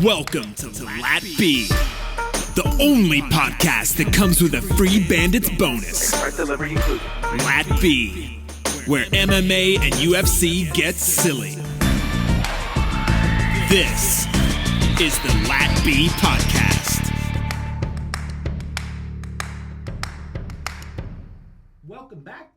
Welcome to LaTB, the only podcast that comes with a free Bandits bonus. LaTB, where MMA and UFC get silly. This is the LaTB podcast. Welcome back.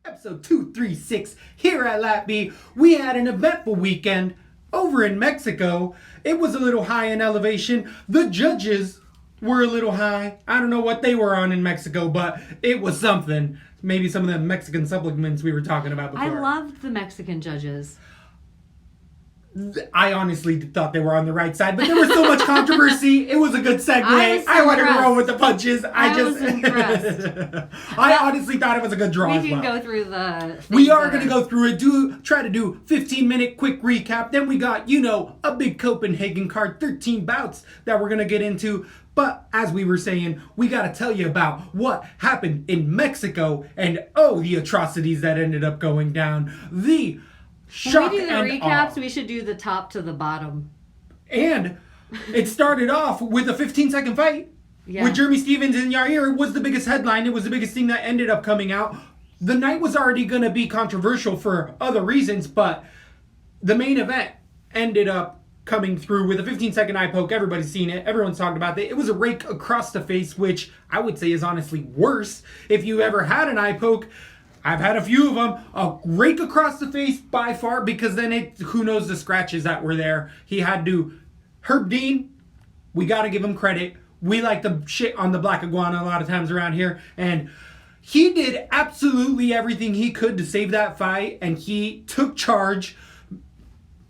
Episode 236 here at LaTB. We had an eventful weekend over in Mexico. It was a little high in elevation. The judges were a little high. I don't know what they were on in Mexico, but it was something. Maybe some of the Mexican supplements we were talking about before. I loved the Mexican judges. I honestly thought they were on the right side, but there was so much controversy. It was a good segue. I wanted to roll with the punches. I was impressed. I honestly thought it was a good draw. We can go through the. We are going to go through it. Try to do 15-minute quick recap. Then we got, a big Copenhagen card, 13 bouts that we're going to get into. But as we were saying, we got to tell you about what happened in Mexico and the atrocities that ended up going down. When we do the recaps, we should do the top to the bottom. And it started off with a 15-second fight with Jeremy Stephens and Yair. It was the biggest headline. It was the biggest thing that ended up coming out. The night was already going to be controversial for other reasons, but the main event ended up coming through with a 15-second eye poke. Everybody's seen it. Everyone's talked about it. It was a rake across the face, which I would say is honestly worse. If you ever had an eye poke, I've had a few of them. A rake across the face by far, because then who knows the scratches that were there. He had to. Herb Dean, we got to give him credit. We like to shit on the Black Iguana a lot of times around here. And he did absolutely everything he could to save that fight. And he took charge.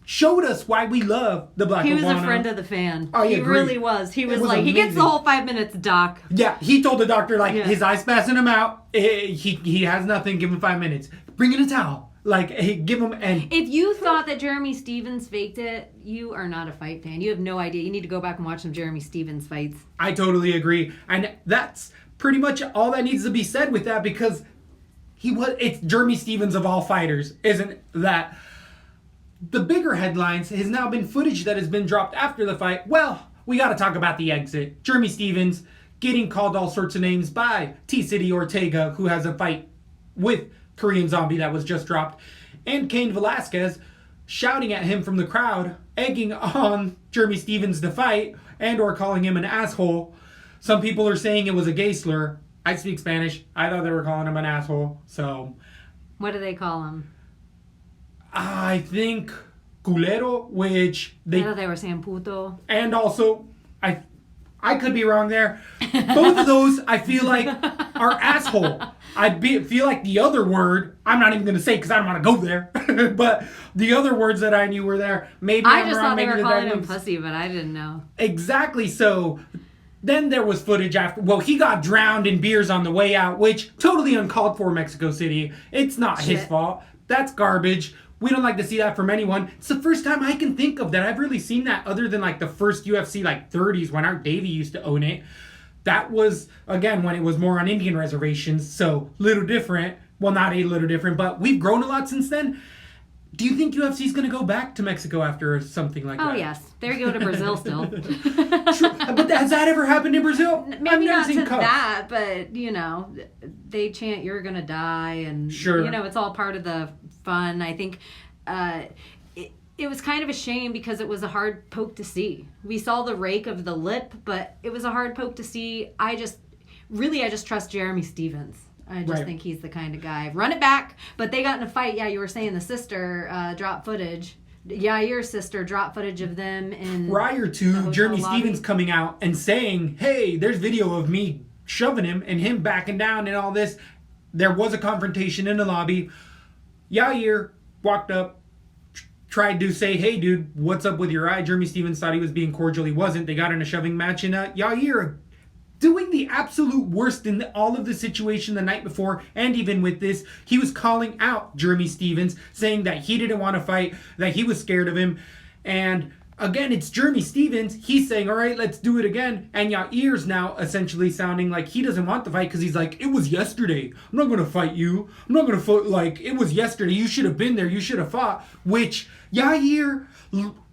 Showed us why we love the Black Iguana. He was a friend of the fan. He really was. He was like, amazing. He gets the whole 5 minutes, doc. Yeah, he told the doctor, his eye's passing him out. He has nothing. Give him 5 minutes. Bring in a towel. Give him. And if you thought that Jeremy Stephens faked it, you are not a fight fan. You have no idea. You need to go back and watch some Jeremy Stephens fights. I totally agree. And that's pretty much all that needs to be said with that, because it's Jeremy Stephens of all fighters, isn't that? The bigger headlines has now been footage that has been dropped after the fight. Well, we got to talk about the exit. Jeremy Stephens getting called all sorts of names by T-City Ortega, who has a fight with Korean Zombie that was just dropped, and Cain Velasquez shouting at him from the crowd, egging on Jeremy Stephens to fight, and or calling him an asshole. Some people are saying it was a gay slur. I speak Spanish. I thought they were calling him an asshole. So, what do they call him? I think culero, which I thought they were saying puto. And also, I could be wrong there. Both of those, I feel like, are asshole. Feel like the other word, I'm not even going to say because I don't want to go there. But the other words that I knew were there. Maybe I just thought they were calling him pussy, but I didn't know. Exactly. So then there was footage after. Well, he got drowned in beers on the way out, which totally uncalled for, Mexico City. It's not his fault. That's garbage. We don't like to see that from anyone. It's the first time I can think of that I've really seen that, other than the first UFC 30s when Art Davey used to own it. That was, again, when it was more on Indian reservations, so little different. Well, not a little different, but we've grown a lot since then. Do you think UFC is going to go back to Mexico after something like that? Oh, yes. They go to Brazil still. True. But has that ever happened in Brazil? Maybe not to that, but, they chant, you're going to die, and, sure. It's all part of the fun. I think it was kind of a shame because it was a hard poke to see. We saw the rake of the lip, but it was a hard poke to see. I just trust Jeremy Stephens. I just think he's the kind of guy. Run it back, but they got in a fight. Yeah, you were saying the sister dropped footage. Yair's sister dropped footage of them in prior to Jeremy Stephens coming out and saying, hey, there's video of me shoving him and him backing down and all this. There was a confrontation in the lobby. Yair walked up, tried to say, hey, dude, what's up with your eye? Jeremy Stephens thought he was being cordial. He wasn't. They got in a shoving match, and Yair doing the absolute worst in all of the situation the night before, and even with this, he was calling out Jeremy Stephens, saying that he didn't want to fight, that he was scared of him, and again, it's Jeremy Stephens. He's saying, all right, let's do it again. And Yair's now essentially sounding like he doesn't want the fight because he's like, it was yesterday. I'm not going to fight you. I'm not going to fight. It was yesterday. You should have been there. You should have fought. Which Yair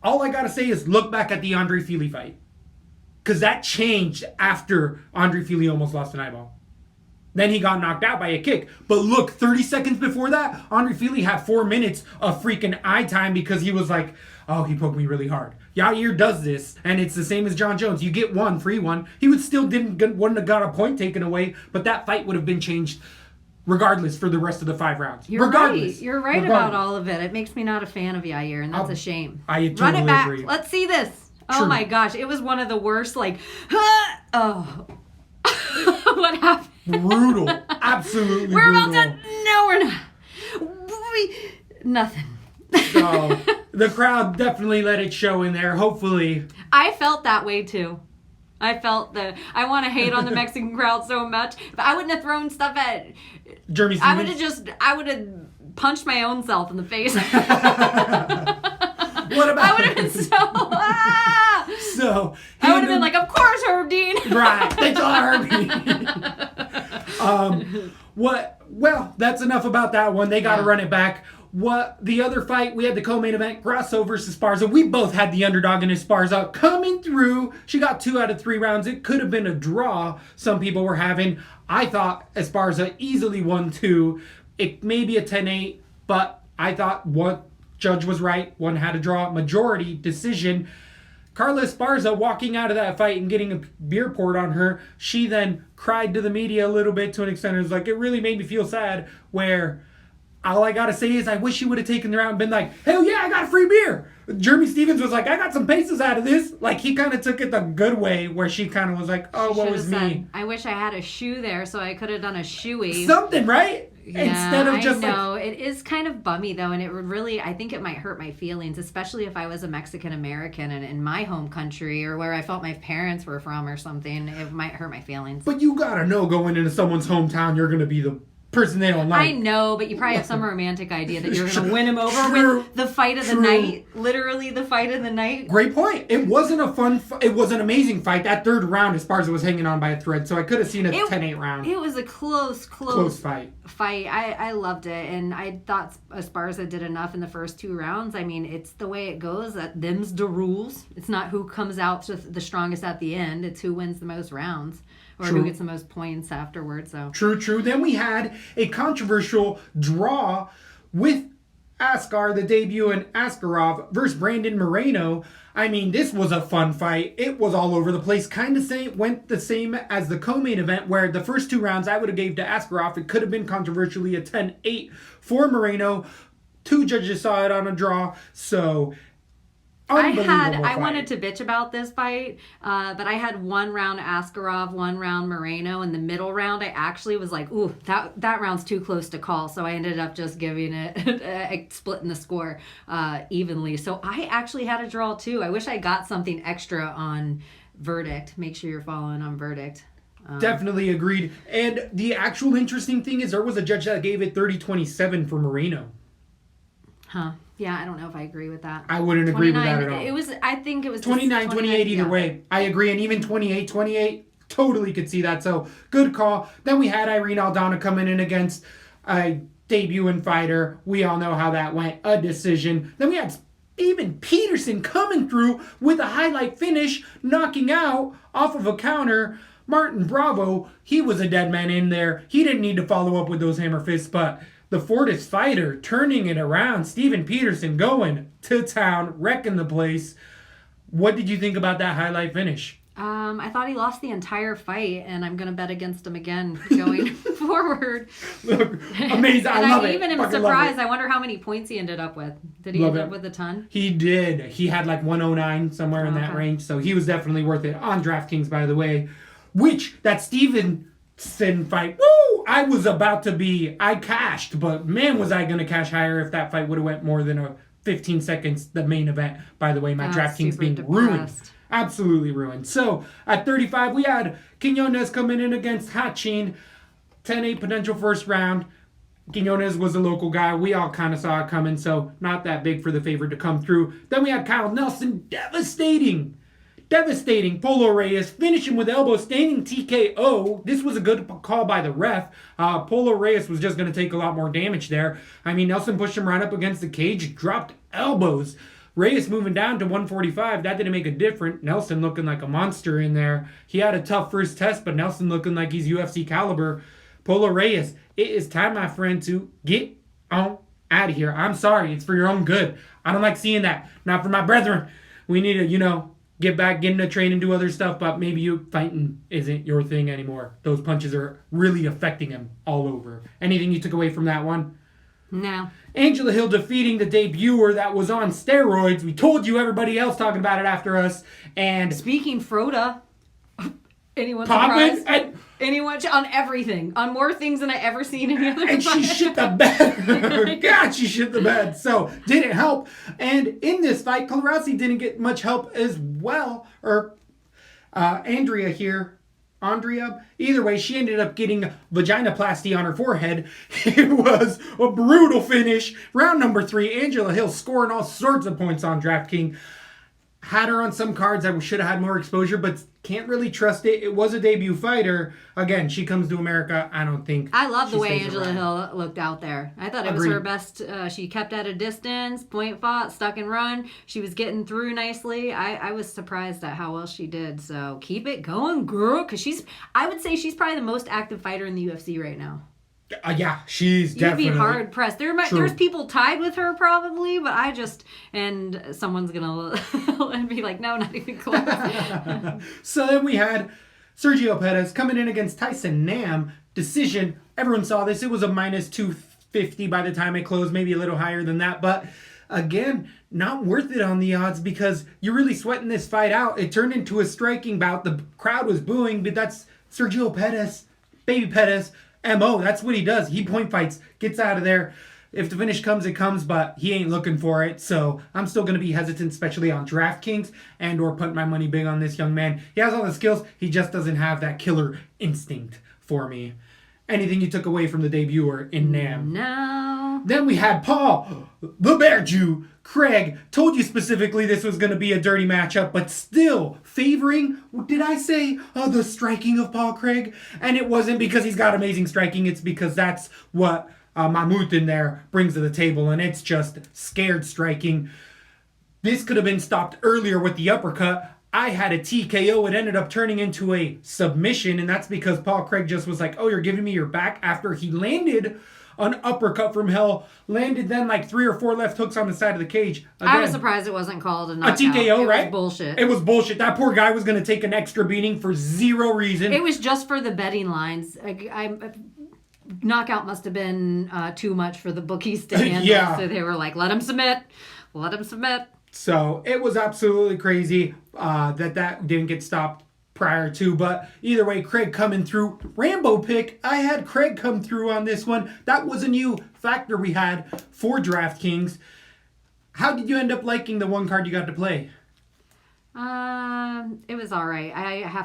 all I got to say is look back at the Andre Fili fight. Because that changed after Andre Fili almost lost an eyeball. Then he got knocked out by a kick. But look, 30 seconds before that, Andre Fili had 4 minutes of freaking eye time because he was like, oh, he poked me really hard. Yair does this, and it's the same as John Jones. You get one, free one. He would still wouldn't have got a point taken away, but that fight would have been changed regardless for the rest of the 5 rounds. You're right about all of it. It makes me not a fan of Yair, and that's a shame. I totally Run it back. agree. Let's see this. Oh my gosh, it was one of the worst, like, oh. What happened? Brutal. Absolutely we're brutal. about to... No, we're not. Nothing. So, the crowd definitely let it show in there, hopefully. I felt that way, too. I want to hate on the Mexican crowd so much, but I wouldn't have thrown stuff at... Jeremy Stevens? I would have punched my own self in the face. What about... I would have been so... So... I would have been like, of course, Herb Dean. Right. Thanks a lot, Herb Dean. Well, that's enough about that one. They got to run it back. The other fight, we had the co-main event, Grasso versus Esparza. We both had the underdog in Esparza coming through. She got 2 out of 3 rounds. It could have been a draw some people were having. I thought Esparza easily won 2. It may be a 10-8, but I thought one judge was right. One had a draw. Majority decision. Carla Esparza walking out of that fight and getting a beer poured on her. She then cried to the media a little bit to an extent. It was like, it really made me feel sad where... All I gotta say is I wish he would have taken the round and been like, hell yeah, I got a free beer. Jeremy Stevens was like, I got some paces out of this. Like, he kind of took it the good way where she kind of was like, oh, what was me? I wish I had a shoe there so I could have done a shoey. Something, right? Yeah, instead of just I know. It is kind of bummy, though, and it would really, I think it might hurt my feelings, especially if I was a Mexican-American and in my home country or where I felt my parents were from or something. It might hurt my feelings. But you gotta know going into someone's hometown, you're gonna be the person they don't like. I know, but you probably have some romantic idea that you're going to win him over with the fight of the night. Literally the fight of the night. Great point. It wasn't a fun it was an amazing fight. That third round, Esparza was hanging on by a thread, so I could have seen a 10-8 round. It was a close fight. I loved it, and I thought Esparza did enough in the first 2 rounds. I mean, it's the way it goes. Them's the rules. It's not who comes out the strongest at the end. It's who wins the most rounds. Or who gets the most points afterwards. So. True. Then we had a controversial draw with Askar, the debut, and Askarov versus Brandon Moreno. I mean, this was a fun fight. It was all over the place. Kind of went the same as the co-main event, where the first 2 rounds I would have gave to Askarov. It could have been controversially a 10-8 for Moreno. 2 judges saw it on a draw. So... I wanted to bitch about this fight, but I had 1 round Askarov, 1 round Moreno. In the middle round, I actually was like, ooh, that round's too close to call. So I ended up just giving it, splitting the score evenly. So I actually had a draw too. I wish I got something extra on verdict. Make sure you're following on verdict. Definitely agreed. And the actual interesting thing is there was a judge that gave it 30-27 for Moreno. Huh. Yeah, I don't know if I agree with that. I wouldn't agree with that at all. I think it was 29-28 either way. I agree. And even 28-28, totally could see that. So, good call. Then we had Irene Aldana coming in against a debuting fighter. We all know how that went. A decision. Then we had Steven Peterson coming through with a highlight finish, knocking out off of a counter Martin Bravo. He was a dead man in there. He didn't need to follow up with those hammer fists, but... the Fortis fighter turning it around. Steven Peterson going to town, wrecking the place. What did you think about that highlight finish? I thought he lost the entire fight, and I'm going to bet against him again going forward. Look, amazing. I love it. Even am surprised. I wonder how many points he ended up with. Did he end up with a ton? He did. He had like 109, somewhere in that range. So he was definitely worth it. On DraftKings, by the way. Which, that Stevenson fight, woo! I cashed, but man, was I going to cash higher if that fight would have went more than 15 seconds, the main event. By the way, my DraftKings being ruined. Absolutely ruined. So, at 35, we had Quinones coming in against Hachin. 10-8 potential first round. Quinones was a local guy. We all kind of saw it coming, so not that big for the favorite to come through. Then we had Kyle Nelson devastating Polo Reyes, finishing with elbow, standing TKO. This was a good call by the ref. Polo Reyes was just going to take a lot more damage there. I mean, Nelson pushed him right up against the cage, dropped elbows. Reyes moving down to 145, that didn't make a difference. Nelson looking like a monster in there. He had a tough first test, but Nelson looking like he's UFC caliber. Polo Reyes, it is time, my friend, to get on out of here. I'm sorry. It's for your own good. I don't like seeing that. Not for my brethren. We need to, get back, get into training, do other stuff, but maybe fighting isn't your thing anymore. Those punches are really affecting him all over. Anything you took away from that one? No. Angela Hill defeating the debuter that was on steroids. We told you, everybody else talking about it after us. And speaking Froda, anyone surprised? Anyone on everything, on more things than I ever seen any other. And she shit the bed. God, she shit the bed. So didn't help. And in this fight, Colarossi didn't get much help as well. Or Andrea here. Andrea. Either way, she ended up getting vaginoplasty on her forehead. It was a brutal finish. Round number 3, Angela Hill scoring all sorts of points on DraftKings. Had her on some cards that should have had more exposure, but can't really trust it. It was a debut fighter. Again, she comes to America. I don't think. I love the way Angela Hill looked out there. I thought it was her best. She kept at a distance, point fought, stuck and run. She was getting through nicely. I was surprised at how well she did. So keep it going, girl. Because I would say she's probably the most active fighter in the UFC right now. Yeah, she's definitely. You'd be hard pressed. There's people tied with her probably, but and someone's gonna be like, no, not even close. So then we had Sergio Pettis coming in against Tyson Nam. Decision. Everyone saw this. It was a minus 250 by the time it closed, maybe a little higher than that, but again, not worth it on the odds because you're really sweating this fight out. It turned into a striking bout. The crowd was booing, but that's Sergio Pettis, baby Pettis. MO, that's what he does. He point fights, gets out of there. If the finish comes, it comes, but he ain't looking for it. So I'm still going to be hesitant, especially on DraftKings and or putting my money big on this young man. He has all the skills. He just doesn't have that killer instinct for me. Anything you took away from the debuter in Nam? No. Then we had Paul, the Bear Jew, Craig. Told you specifically this was going to be a dirty matchup, but still favoring, did I say, the striking of Paul Craig? And it wasn't because he's got amazing striking. It's because that's what Mahmoud in there brings to the table, and it's just scared striking. This could have been stopped earlier with the uppercut. I had a TKO. It ended up turning into a submission, and that's because Paul Craig just was like, oh, you're giving me your back after he landed an uppercut from hell, landed then like 3 or 4 left hooks on the side of the cage. Again, I was surprised it wasn't called a knockout. A TKO, right? It was bullshit. It was bullshit. That poor guy was going to take an extra beating for zero reason. It was just for the betting lines. Knockout must have been too much for the bookies to handle. Yeah. So they were like, let him submit. Let him submit. So it was absolutely crazy that didn't get stopped prior to. But either way, Craig coming through. Rambo pick. I had Craig come through on this one. That was a new factor we had for DraftKings. How did you end up liking the one card you got to play? It was all right. I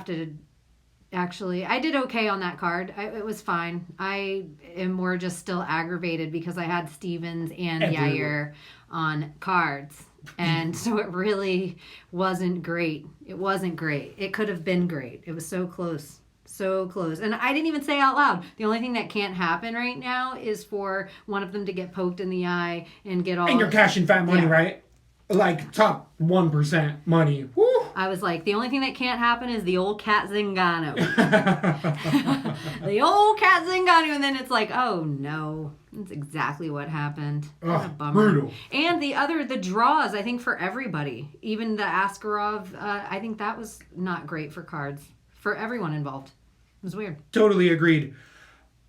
did okay on that card. It was fine. I am more just still aggravated because I had Stevens and Yair on cards. And so it really wasn't great. It wasn't great. It could have been great. It was so close. So close. And I didn't even say out loud. The only thing that can't happen right now is for one of them to get poked in the eye and get all... And you're cashing fat money, right? Like top 1% money. Woo! I was like, the only thing that can't happen is the old Cat Zingano. The old Cat Zingano. And then it's like, oh no. That's exactly what happened. What a bummer. Brutal. And the draws, I think, for everybody. Even the Askarov, I think that was not great for cards. For everyone involved. It was weird. Totally agreed.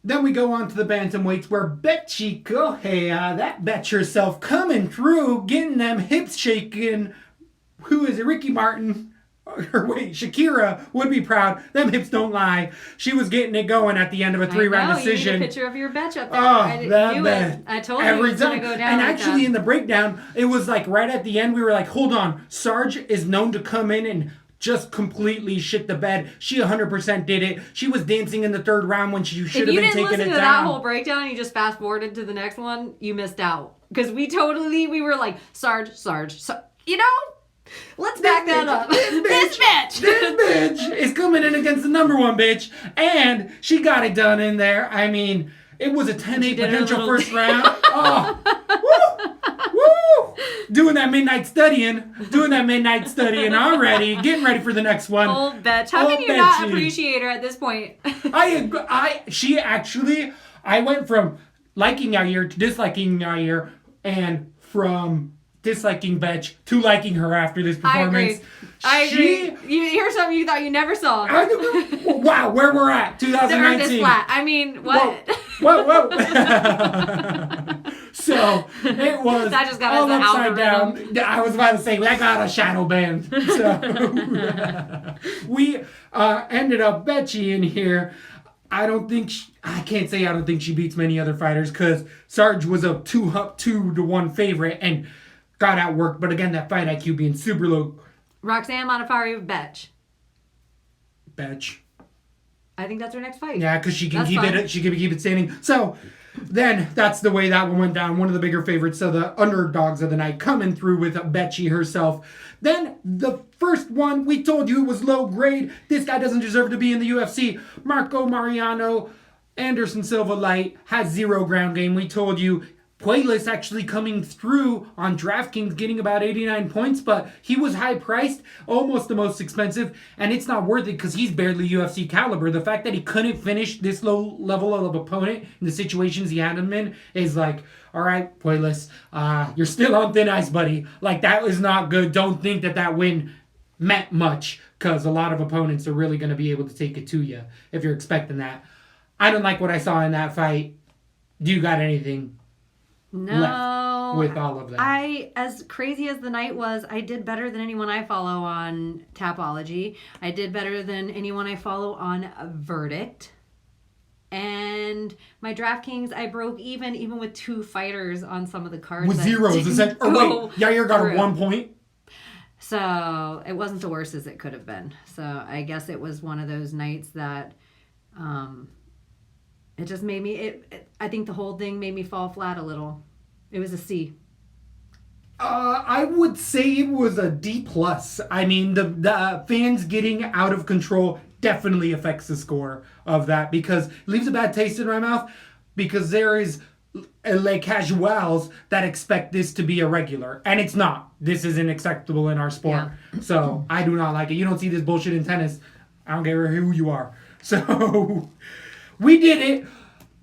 Then we go on to the bantamweights where Betchy Correa, that bet herself, coming through, getting them hips shaking. Who is it? Ricky Martin. Shakira would be proud. Them hips don't lie. She was getting it going at the end of a 3-round decision. You need a picture of your bet up there. Oh, that bet. I told you it was going to go down. And actually in the breakdown, it was like right at the end, we were like, hold on. Sarge is known to come in and just completely shit the bed. She 100% did it. She was dancing in the 3rd round when she should have been taking it down. If you didn't listen to that whole breakdown and you just fast forwarded to the next one, you missed out. Because we were like, Sarge, you know? Let's back that up. This bitch is coming in against the number 1 bitch. And she got it done in there. I mean, it was a 10-8 potential first round. Oh, woo! doing that midnight studying already, getting ready for the next one. Old Betch. How can you not appreciate her at this point? I went from liking Yair to disliking Yair, and from disliking Betch to liking her after this performance. I agree. Here's something you thought you never saw. Wow, where we're at, 2019. The earth is flat. I mean, what? Whoa. So, it was that just got all us upside down. I was about to say, that got a shadow band. So, we ended up Betchy in here. I don't think she beats many other fighters, because Sarge was a 2-1 favorite and got outworked. But again, that fight IQ being super low. Roxanne Modafferi, Betch. I think that's her next fight. Yeah, because she can keep it standing. So then that's the way that one went down. One of the bigger favorites, so the underdogs of the night, coming through with Betchy herself. Then the first one, we told you it was low grade. This guy doesn't deserve to be in the UFC. Marco Mariano, Anderson Silva light, has 0 ground game. We told you Puelles actually coming through on DraftKings, getting about 89 points, but he was high priced, almost the most expensive, and it's not worth it because he's barely UFC caliber. The fact that he couldn't finish this low level of opponent in the situations he had him in is like, all right, Puelles, you're still on thin ice, buddy. Like, that was not good. Don't think that win meant much, because a lot of opponents are really going to be able to take it to you if you're expecting that. I don't like what I saw in that fight. Do you got anything? No. With all of that. As crazy as the night was, I did better than anyone I follow on Tapology. I did better than anyone I follow on Verdict. And my DraftKings, I broke even with 2 fighters on some of the cards. With zeros. Yair got a 1 point? So it wasn't the worst as it could have been. So I guess it was one of those nights that it just made me, I think the whole thing made me fall flat a little. It was a C. I would say it was a D+. I mean, the fans getting out of control definitely affects the score of that, because it leaves a bad taste in my mouth, because there is like casuals that expect this to be a regular, and it's not. This isn't acceptable in our sport. Yeah. So I do not like it. You don't see this bullshit in tennis. I don't care who you are. So we did it.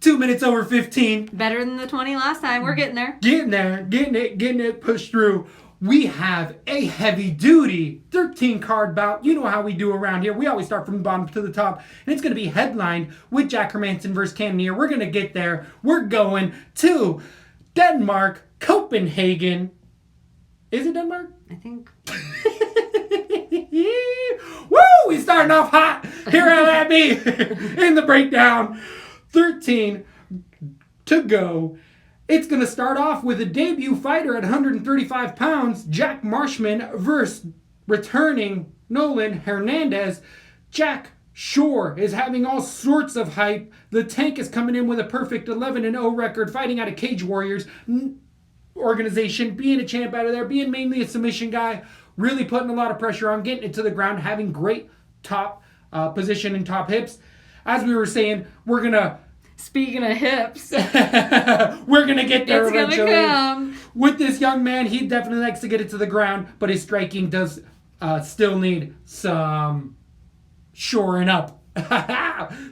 2 minutes over 15. Better than the 20 last time. We're getting there. Getting it pushed through. We have a heavy-duty 13-card bout. You know how we do around here. We always start from the bottom to the top. And it's going to be headlined with Jack Hermansson versus Cannonier. We're going to get there. We're going to Denmark, Copenhagen. Is it Denmark? I think. Woo! We starting off hot here at LaTB in the breakdown. 13 to go. It's going to start off with a debut fighter at 135 pounds, Jack Marshman, versus returning Nolan Hernandez. Jack Shore is having all sorts of hype. The Tank is coming in with a perfect 11-0 record, fighting out of Cage Warriors organization, being a champ out of there, being mainly a submission guy, really putting a lot of pressure on, getting it to the ground, having great top position and top hips. As we were saying, we're going to... Speaking of hips. We're going to get there eventually. It's going to come. With this young man, he definitely likes to get it to the ground, but his striking does still need some shoring up.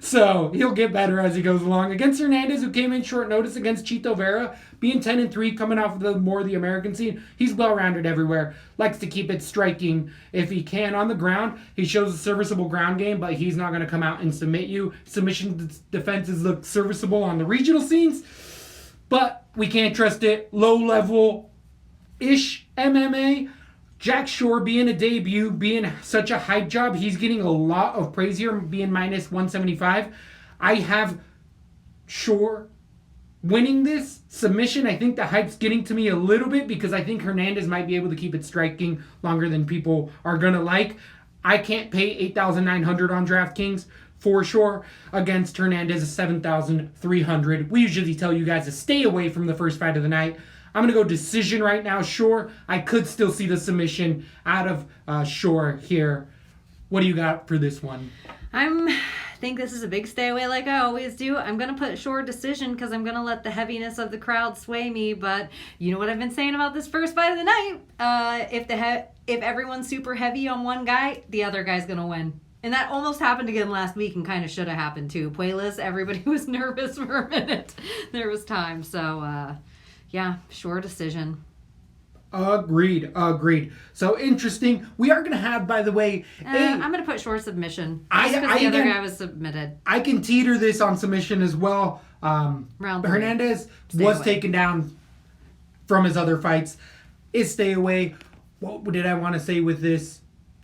So he'll get better as he goes along. Against Hernandez, who came in short notice against Chito Vera, being 10-3, coming off of the American scene, he's well-rounded everywhere. Likes to keep it striking if he can on the ground. He shows a serviceable ground game, but he's not going to come out and submit you. Submission defenses look serviceable on the regional scenes, but we can't trust it. Low-level-ish MMA. Jack Shore being a debut, being such a hype job, he's getting a lot of praise here, being minus 175. I have Shore winning this submission. I think the hype's getting to me a little bit, because I think Hernandez might be able to keep it striking longer than people are going to like. I can't pay $8,900 on DraftKings for Shore against Hernandez, $7,300. We usually tell you guys to stay away from the first fight of the night. I'm going to go decision right now. Shore, I could still see the submission out of Shore here. What do you got for this one? I'm think this is a big stay away like I always do. I'm going to put short decision because I'm going to let the heaviness of the crowd sway me. But you know what I've been saying about this first fight of the night? If everyone's super heavy on one guy, the other guy's going to win. And that almost happened again last week and kind of should have happened too. Puelas, everybody was nervous for a minute. There was time. So, short decision. Agreed. So interesting. We are going to have, by the way... I'm going to put short submission. Just because the other guy was submitted. I can teeter this on submission as well. Hernandez was taken down from his other fights. Is stay away. What did I want to say with this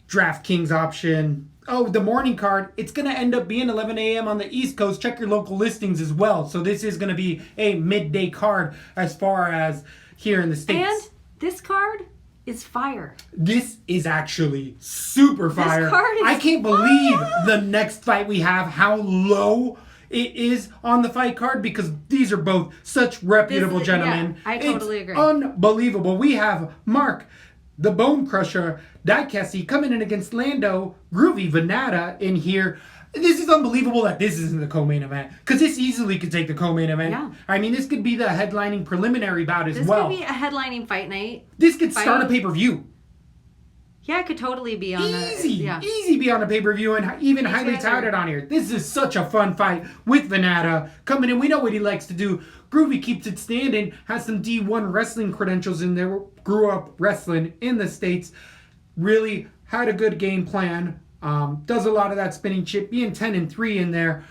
DraftKings option? Oh, the morning card. It's going to end up being 11 a.m. on the East Coast. Check your local listings as well. So this is going to be a midday card as far as here in the States. And this card is fire. This is actually super fire. This card is I can't believe the next fight we have, how low it is on the fight card, because these are both such reputable gentlemen. Yeah, I totally agree. Unbelievable. We have Marc, the Bone Crusher, Diakiese coming in against Lando Vannata in here. This is unbelievable that this isn't the co-main event, because this easily could take the co-main event. Yeah. I mean, this could be the headlining preliminary bout as well. This could be a headlining fight night. This could start a pay-per-view. Yeah, it could totally be on Easy be on a pay-per-view and even highly touted on here. This is such a fun fight with Vannata coming in. We know what he likes to do. Groovy keeps it standing, has some D1 wrestling credentials in there, grew up wrestling in the States, really had a good game plan, does a lot of that spinning chip, being 10-3 in there.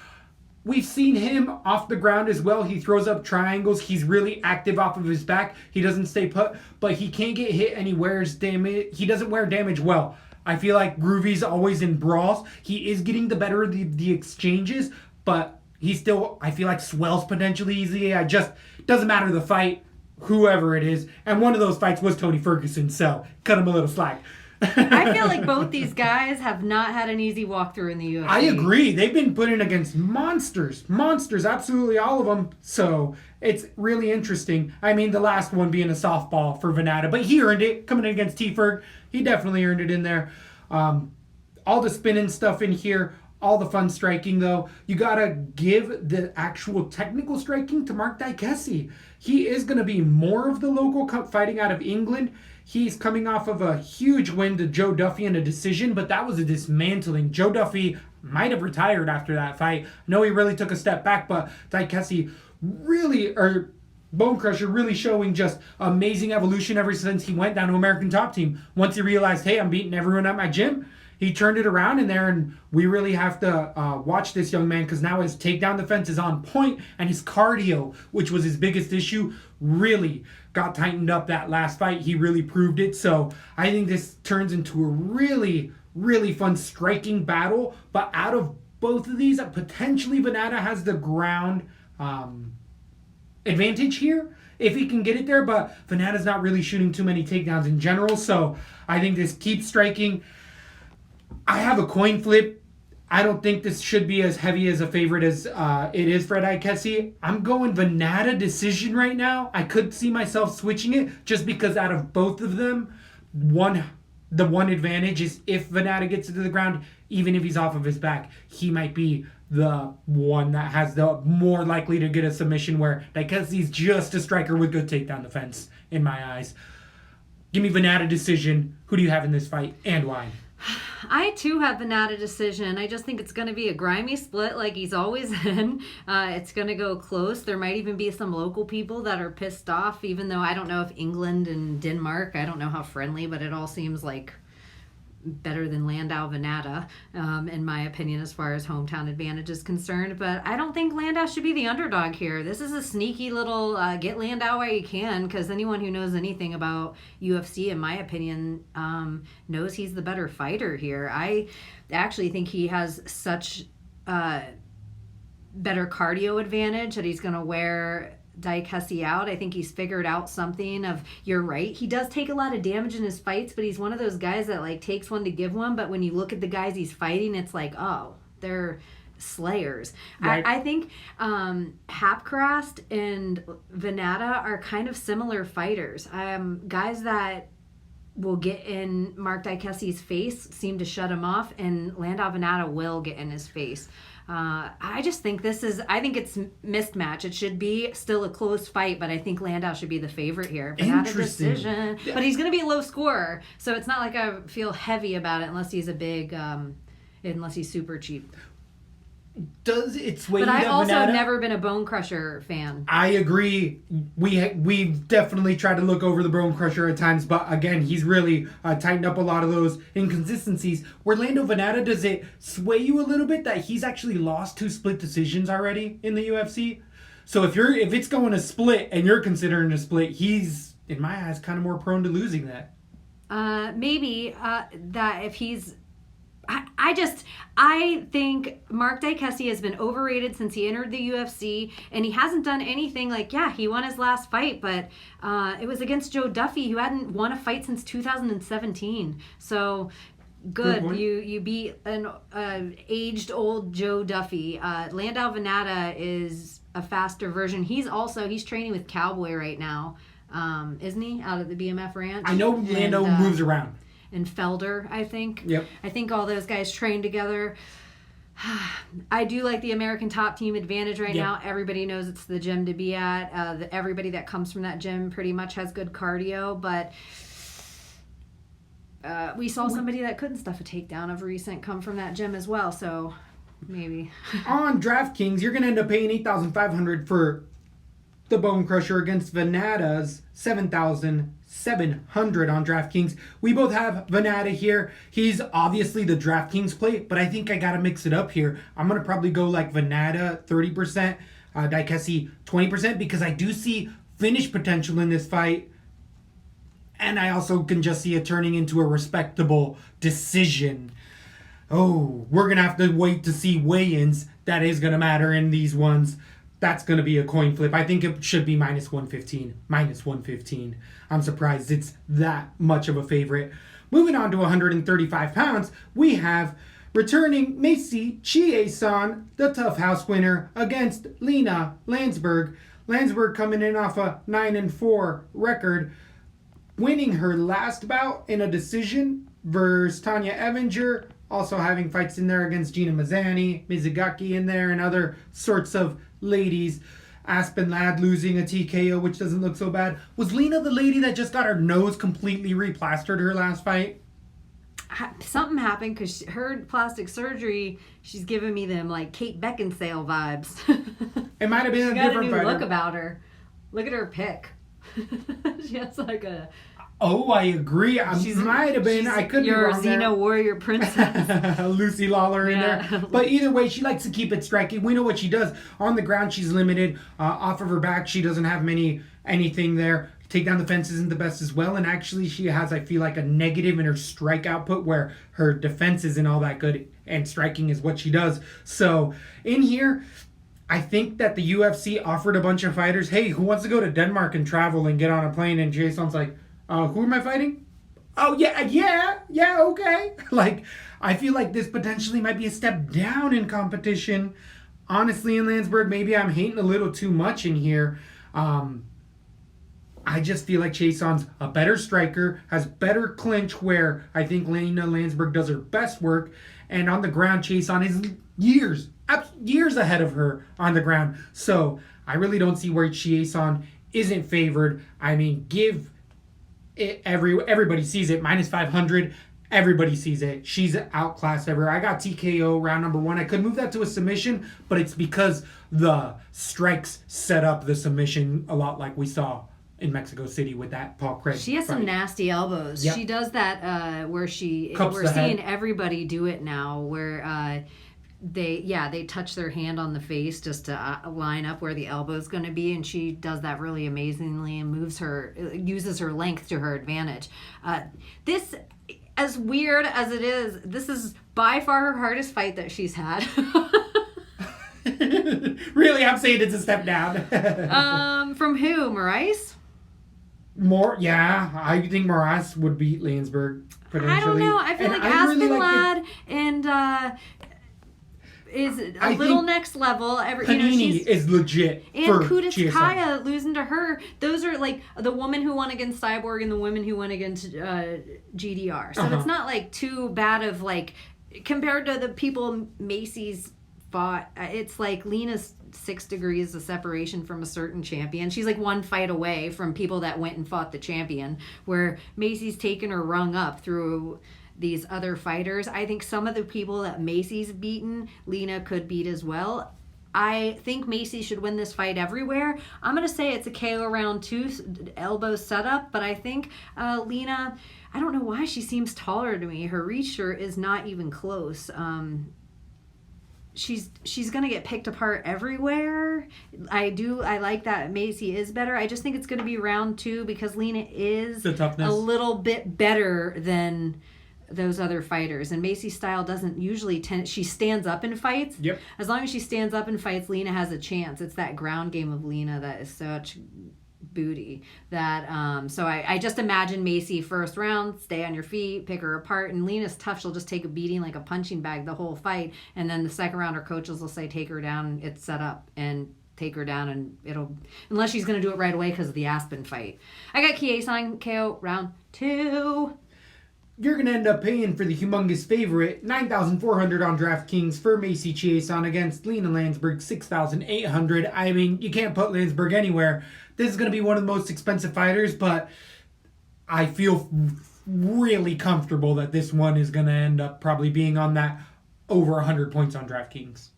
We've seen him off the ground as well. He throws up triangles. He's really active off of his back. He doesn't stay put, but he can't get hit and he wears damage. He doesn't wear damage well. I feel like Groovy's always in brawls. He is getting the better of the exchanges, but he still, I feel like, swells potentially easily. Doesn't matter the fight, whoever it is. And one of those fights was Tony Ferguson, so cut him a little slack. I feel like both these guys have not had an easy walkthrough in the UFC. I agree. They've been put in against monsters, absolutely all of them. So it's really interesting. I mean, the last one being a softball for Vannata, but he earned it coming in against T-Ferg. He definitely earned it in there. All the spinning stuff in here, all the fun striking though. You gotta give the actual technical striking to Marc Diakiese. He is gonna be more of the local cup fighting out of England. He's coming off of a huge win to Joe Duffy in a decision, but that was a dismantling. Joe Duffy might have retired after that fight. I know he really took a step back, but Diakiese Bone Crusher really showing just amazing evolution ever since he went down to American Top Team. Once he realized, hey, I'm beating everyone at my gym, he turned it around in there, and we really have to watch this young man, because now his takedown defense is on point, and his cardio, which was his biggest issue, really got tightened up that last fight. He really proved it. So I think this turns into a really, really fun striking battle. But out of both of these, potentially Vannata has the ground advantage here, if he can get it there. But Vannata's not really shooting too many takedowns in general. So I think this keeps striking. I have a coin flip. I don't think this should be as heavy as a favorite as it is for Diakiese. I'm going Vannata decision right now. I could see myself switching it just because out of both of them, the one advantage is if Vannata gets it to the ground, even if he's off of his back, he might be the one that has the more likely to get a submission, where Diakiese's just a striker with good takedown defense in my eyes. Give me Vannata decision. Who do you have in this fight and why? I too have Vannata decision. I just think it's going to be a grimy split like he's always in. It's going to go close. There might even be some local people that are pissed off, even though I don't know if England and Denmark, I don't know how friendly, but it all seems like better than Lando Vannata, in my opinion, as far as hometown advantage is concerned. But I don't think Lando should be the underdog here. This is a sneaky little get Lando while you can, because anyone who knows anything about UFC, in my opinion, knows he's the better fighter here. I actually think he has such better cardio advantage that he's going to wear Diakiese out. I think he's figured out something of, you're right, he does take a lot of damage in his fights, but he's one of those guys that like takes one to give one. But when you look at the guys he's fighting, it's like, oh, they're slayers. Right. I think Hapcrast and Vannata are kind of similar fighters. Guys that will get in Marc Diakiese's face, seem to shut him off, and Lando Vannata will get in his face. I just think I think it's mismatch. It should be still a close fight, but I think Lando should be the favorite here. Vannata decision. But he's going to be a low scorer, so it's not like I feel heavy about it unless he's unless he's super cheap. Does it sway you? But I've also Vannata? never been a Bone Crusher fan. I agree. We've definitely tried to look over the Bone Crusher at times, but again, he's really tightened up a lot of those inconsistencies. Where Lando Vannata, does it sway you a little bit that he's actually lost 2 split decisions already in the UFC? So if it's going to split and you're considering a split, he's, in my eyes, kind of more prone to losing that. Maybe that if he's... I think Marc Diakiese has been overrated since he entered the UFC, and he hasn't done anything he won his last fight, but it was against Joe Duffy, who hadn't won a fight since 2017. So good, you beat an aged old Joe Duffy. Lando Vannata is a faster version. He's training with Cowboy right now, isn't he? Out at the BMF Ranch. I know Lando moves around. And Felder, I think. Yep. I think all those guys train together. I do like the American Top Team advantage right now. Everybody knows it's the gym to be at. Everybody that comes from that gym pretty much has good cardio, but we saw somebody that couldn't stuff a takedown of recent come from that gym as well, so maybe. On DraftKings, you're going to end up paying $8,500 for the Bone Crusher against Vannata's $7,700 on DraftKings. We both have Vannata here. He's obviously the DraftKings play, but I think I got to mix it up here. I'm going to probably go like Vannata 30%, Diakiese 20%, because I do see finish potential in this fight. And I also can just see it turning into a respectable decision. Oh, we're going to have to wait to see weigh-ins. That is going to matter in these ones. That's going to be a coin flip. I think it should be minus 115. Minus 115. I'm surprised it's that much of a favorite. Moving on to 135 pounds, we have returning Macy Chiasson, the Tough House winner, against Lena Landsberg. Landsberg coming in off a 9-4 record, winning her last bout in a decision versus Tanya Evinger, also having fights in there against Gina Mizugaki in there, and other sorts of ladies. Aspen Ladd losing a TKO, which doesn't look so bad. Was Lena the lady that just got her nose completely replastered her last fight? Something happened because her plastic surgery, she's giving me them like Kate Beckinsale vibes. It might have been a different fighter. Got a new look about her. Look at her pic. She has like a... Oh, I agree. Might have been. I could be wrong there. Your Xena warrior princess. Lucy Lawler in there. But either way, she likes to keep it striking. We know what she does. On the ground, she's limited. Off of her back, she doesn't have anything there. Take down the fence isn't the best as well. And actually, she has, I feel like, a negative in her strike output where her defense isn't all that good. And striking is what she does. So, in here... I think that the UFC offered a bunch of fighters, hey, who wants to go to Denmark and travel and get on a plane? And Jason's like, who am I fighting? Oh, yeah, okay. Like, I feel like this potentially might be a step down in competition. Honestly, in Landsberg, maybe I'm hating a little too much in here. I just feel like Chiasson's a better striker, has better clinch where I think Lena Landsberg does her best work. And on the ground, Chiasson is years ahead of her on the ground. So I really don't see where Chiasson isn't favored. I mean, give it everybody sees it. Minus 500. Everybody sees it. She's outclassed everywhere. I got TKO round number 1. I could move that to a submission, but it's because the strikes set up the submission a lot like we saw in Mexico City with that Paul Craig. She has some nasty elbows. Yep. She does that where we're seeing everybody do it now, where they touch their hand on the face just to line up where the elbow is going to be, and she does that really amazingly and uses her length to her advantage. This, as weird as it is, this is by far her hardest fight that she's had. Really, I'm saying it's a step down. From who, Moraes? I think Moraes would beat Landsberg potentially. I don't know. I feel like Aspen Ladd and is a little next level. Panini is legit. And Kuditskaya losing to her. Those are like the woman who won against Cyborg and the woman who won against GDR. So it's not like too bad of like compared to the people Macy's fought. It's like Lena's 6 degrees of separation from a certain champion. She's like one fight away from people that went and fought the champion, where Macy's taken her rung up through these other fighters. I think some of the people that Macy's beaten, Lena could beat as well. I think Macy should win this fight everywhere. I'm going to say it's a KO round 2, elbow setup, but I think Lena, I don't know why she seems taller to me. Her reacher is not even close. She's gonna get picked apart everywhere. I like that Macy is better. I just think it's gonna be round 2 because Lena is a little bit better than those other fighters, and Macy's style doesn't usually she stands up in fights. Yep. As long as she stands up in fights, Lena has a chance. It's that ground game of Lena that is such booty that so I just imagine Macy first round, stay on your feet, pick her apart, and Lena's tough. She'll just take a beating like a punching bag the whole fight, and then the second round her coaches will say take her down, it's set up, and take her down, and it'll, unless she's going to do it right away because of the Aspen fight. I got Chiasson KO round 2. You're going to end up paying for the humongous favorite, $9,400 on DraftKings for Macy Chiasson against Lena Landsberg, $6,800. I mean, you can't put Landsberg anywhere. This is going to be one of the most expensive fighters, but I feel really comfortable that this one is going to end up probably being on that over 100 points on DraftKings.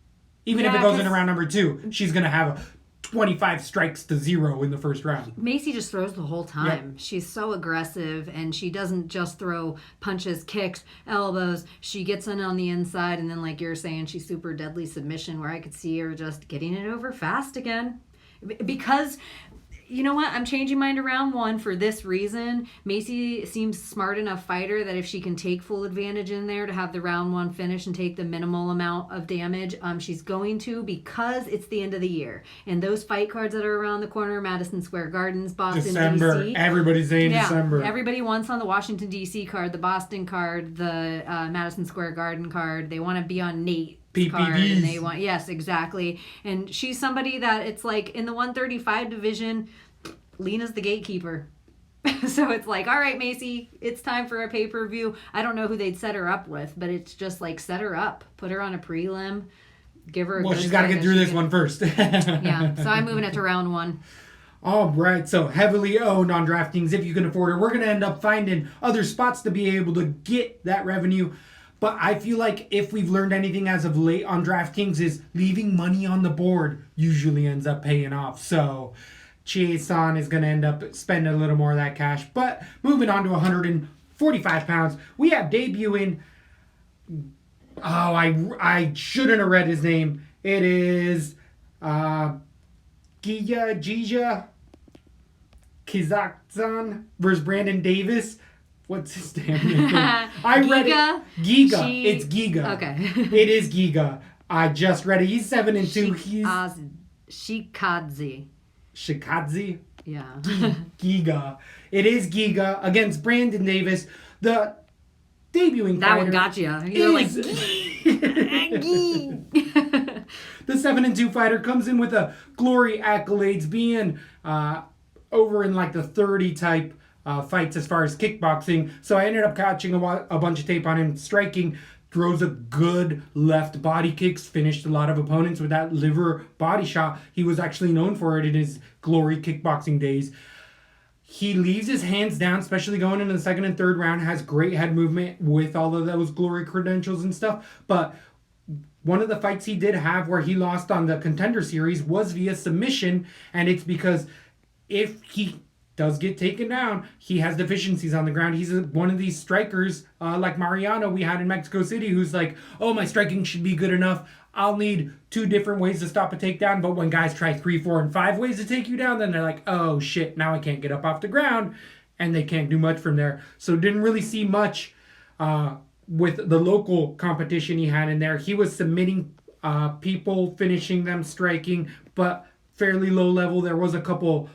Even if it goes into round number 2, she's going to have 25 strikes to 0 in the first round. Macy just throws the whole time. Yep. She's so aggressive, and she doesn't just throw punches, kicks, elbows. She gets in on the inside, and then like you're saying, she's super deadly submission, where I could see her just getting it over fast again. Because, you know what? I'm changing mine to round 1 for this reason. Macy seems smart enough fighter that if she can take full advantage in there to have the round 1 finish and take the minimal amount of damage, she's going to, because it's the end of the year. And those fight cards that are around the corner, Madison Square Gardens, Boston, December. D.C. Everybody's saying December. Everybody wants on the Washington, D.C. card, the Boston card, the Madison Square Garden card. They want to be on Nate. Card, and they want, yes, exactly. And she's somebody that it's like in the 135 division, Lena's the gatekeeper. So it's like, all right, Macy, it's time for a pay-per-view. I don't know who they'd set her up with, but it's just like set her up, put her on a prelim, give her a well, she's got to get through this one first. Yeah, so I'm moving it to round 1. All right, so heavily owned on DraftKings if you can afford her. We're going to end up finding other spots to be able to get that revenue. But I feel like if we've learned anything as of late on DraftKings is leaving money on the board usually ends up paying off. So Chiasson is going to end up spending a little more of that cash. But moving on to 145 pounds, we have debuting. Oh, I shouldn't have read his name. It is Gija Kizakzan versus Brandon Davis. What's his damn name? I read it. Giga. It's Giga. Okay. It is Giga. I just read it. He's 7-2. He's Shikadze. Shikadze? Yeah. Giga. It is Giga against Brandon Davis. The debuting that fighter. One got you. You're like, The 7-2 fighter comes in with a glory accolades, being over in like the 30 type fights as far as kickboxing. So I ended up catching a bunch of tape on him striking. Throws a good left body kicks, finished a lot of opponents with that liver body shot. He was actually known for it in his glory kickboxing days. He leaves his hands down, especially going into the second and third round, has great head movement with all of those glory credentials and stuff. But one of the fights he did have where he lost on the Contender Series was via submission, and it's because if he does get taken down, he has deficiencies on the ground. He's one of these strikers like Mariano we had in Mexico City who's like, oh, my striking should be good enough. I'll need 2 different ways to stop a takedown. But when guys try 3, 4, and 5 ways to take you down, then they're like, oh, shit, now I can't get up off the ground. And they can't do much from there. So didn't really see much with the local competition he had in there. He was submitting people, finishing them, striking, but fairly low level. There was a couple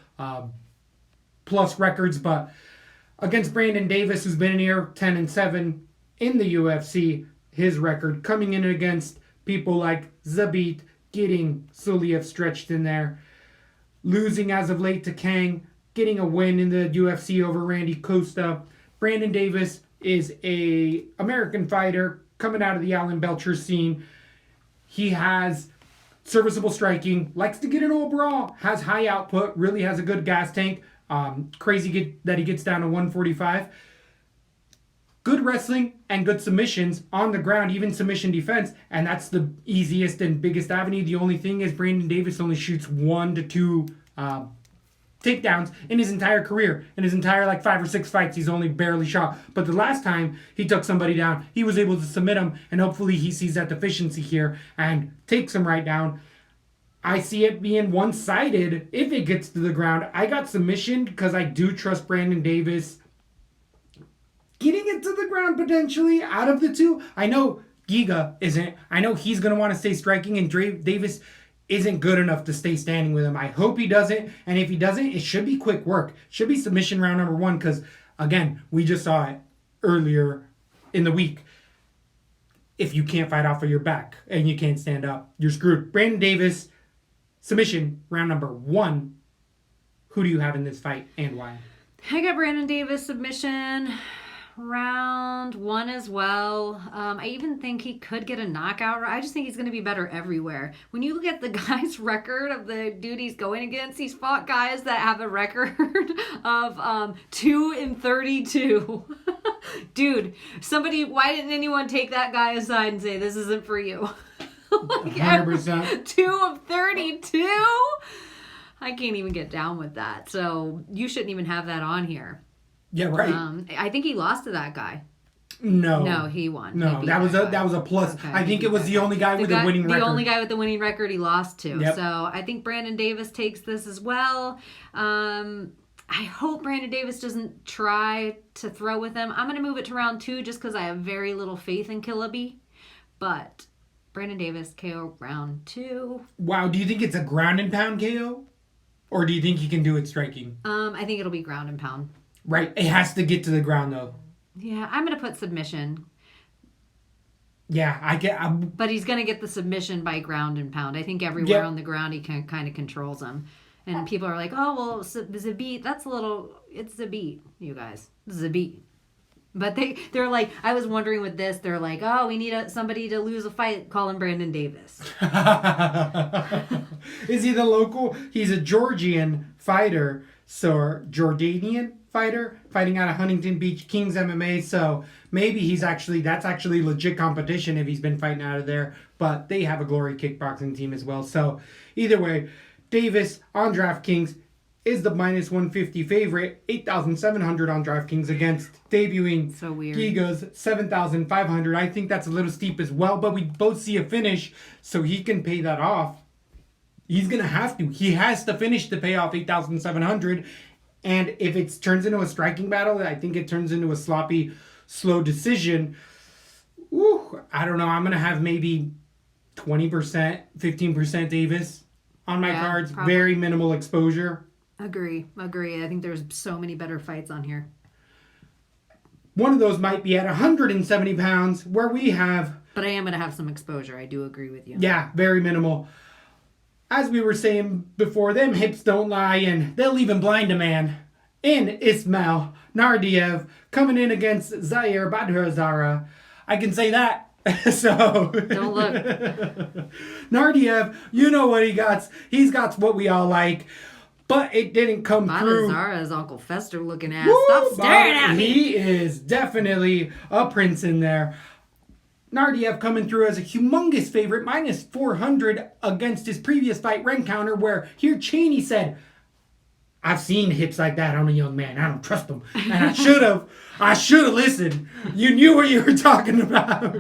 plus records, but against Brandon Davis, who's been in here 10-7 in the UFC, his record coming in against people like Zabit getting Suliev stretched in there. Losing as of late to Kang, getting a win in the UFC over Randy Costa. Brandon Davis is a American fighter coming out of the Alan Belcher scene. He has serviceable striking, likes to get an old brawl, has high output, really has a good gas tank. Crazy that he gets down to 145. Good wrestling and good submissions on the ground, even submission defense, and that's the easiest and biggest avenue. The only thing is Brandon Davis only shoots 1 to 2 takedowns in his entire career. In his entire 5 or 6 fights, he's only barely shot. But the last time he took somebody down, he was able to submit him, and hopefully he sees that deficiency here and takes him right down. I see it being one-sided if it gets to the ground. I got submission because I do trust Brandon Davis getting it to the ground potentially out of the two. I know Giga isn't. I know he's going to want to stay striking, and Davis isn't good enough to stay standing with him. I hope he doesn't, and if he doesn't, it should be quick work. It should be submission round number 1 because, again, we just saw it earlier in the week. If you can't fight off of your back and you can't stand up, you're screwed. Brandon Davis, submission round number 1. Who do you have in this fight and why? I got Brandon Davis submission round 1 as well. I even think he could get a knockout. I just think he's going to be better everywhere. When you look at the guy's record of the dude he's going against, he's fought guys that have a record of 2-32. Dude, why didn't anyone take that guy aside and say, this isn't for you? 100%. 2 of 32? I can't even get down with that. So you shouldn't even have that on here. Yeah, right. I think he lost to that guy. No, he won. No, that was a plus. Okay, I think it was the only guy with a winning record. The only guy with the winning record he lost to. Yep. So I think Brandon Davis takes this as well. I hope Brandon Davis doesn't try to throw with him. I'm going to move it to round 2 just because I have very little faith in Killaby. But Brandon Davis KO round 2. Wow, do you think it's a ground and pound KO? Or do you think he can do it striking? I think it'll be ground and pound. Right. It has to get to the ground, though. Yeah, I'm going to put submission. Yeah, But he's going to get the submission by ground and pound. I think everywhere on the ground he kind of controls him. And people are like, oh, well, Zabit, it's Zabit, you guys. Zabit. But they're like, I was wondering with this, they're like, oh, we need somebody to lose a fight, call him Brandon Davis. Is he the local? He's a Georgian fighter, Jordanian fighter, fighting out of Huntington Beach, Kings MMA, so maybe that's actually legit competition if he's been fighting out of there, but they have a Glory kickboxing team as well. So either way, Davis on DraftKings is the minus 150 favorite, 8,700 on DraftKings against debuting Giga's 7,500. I think that's a little steep as well, but we both see a finish, so he can pay that off. He's going to have to. He has to finish to pay off 8,700. And if it turns into a striking battle, I think it turns into a sloppy, slow decision. I don't know. I'm going to have maybe 20%, 15% Davis on my cards. Probably. Very minimal exposure. Agree. I think there's so many better fights on here. One of those might be at 170 pounds where we have... But I am going to have some exposure. I do agree with you. Yeah, very minimal. As we were saying before, them hips don't lie, and they'll even blind a man. In Ismael Nardiev, coming in against Siyar Bahadurzada. I can say that. So don't look. Nardiev, you know what he got. He's got what we all like. But it didn't come through. Bahadurzada's Uncle Fester looking ass. Stop staring at me. He is definitely a prince in there. Nardiev coming through as a humongous favorite, minus 400 against his previous fight, Rencounter, where here Cheney said, I've seen hips like that on a young man. I don't trust them. And I should have listened. You knew what you were talking about.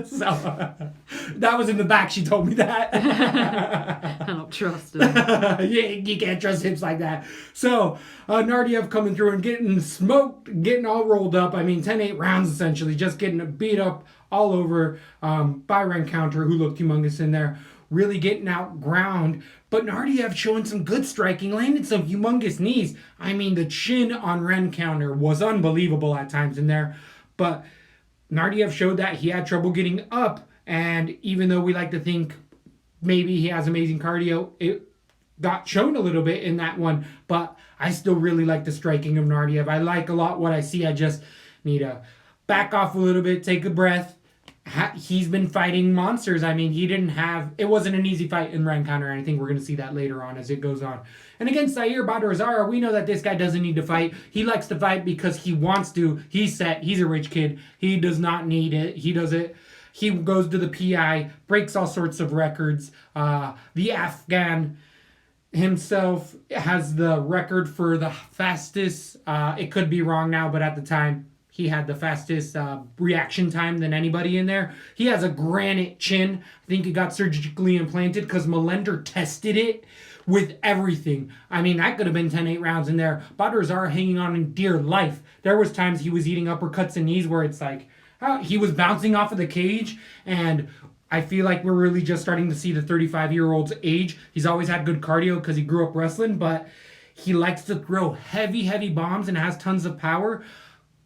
So, that was in the back. She told me that. I don't trust him. You can't trust hips like that. So, Nardiev coming through and getting smoked, getting all rolled up. 10-8 rounds essentially. Just getting beat up all over by Rencounter, who looked humongous in there. Really getting out ground. But Nardiev showing some good striking, landed some humongous knees. The chin on Rencounter was unbelievable at times in there. But Nardiev showed that he had trouble getting up And even though we like to think maybe he has amazing cardio, it got shown a little bit in that one. But I still really like the striking of Nardiev. I like a lot what I see. I just need to back off a little bit, take a breath. He's been fighting monsters. I mean, it wasn't an easy fight in round counter, and I think we're going to see that later on as it goes on. And against Siyar Bahadurzada, we know that this guy doesn't need to fight. He likes to fight because he wants to. He's set. He's a rich kid. He does not need it. He does it. He goes to the PI, breaks all sorts of records. The Afghan himself has the record for the fastest. It could be wrong now, but at the time, he had the fastest reaction time than anybody in there. He has a granite chin. I think it got surgically implanted because Melender tested it with everything. I mean, that could have been 10-8 rounds in there. Bahadurzada hanging on in dear life. There was times he was eating uppercuts and knees where it's like, he was bouncing off of the cage, and I feel like we're really just starting to see the 35-year-old's age. He's always had good cardio because he grew up wrestling, but he likes to throw heavy bombs and has tons of power.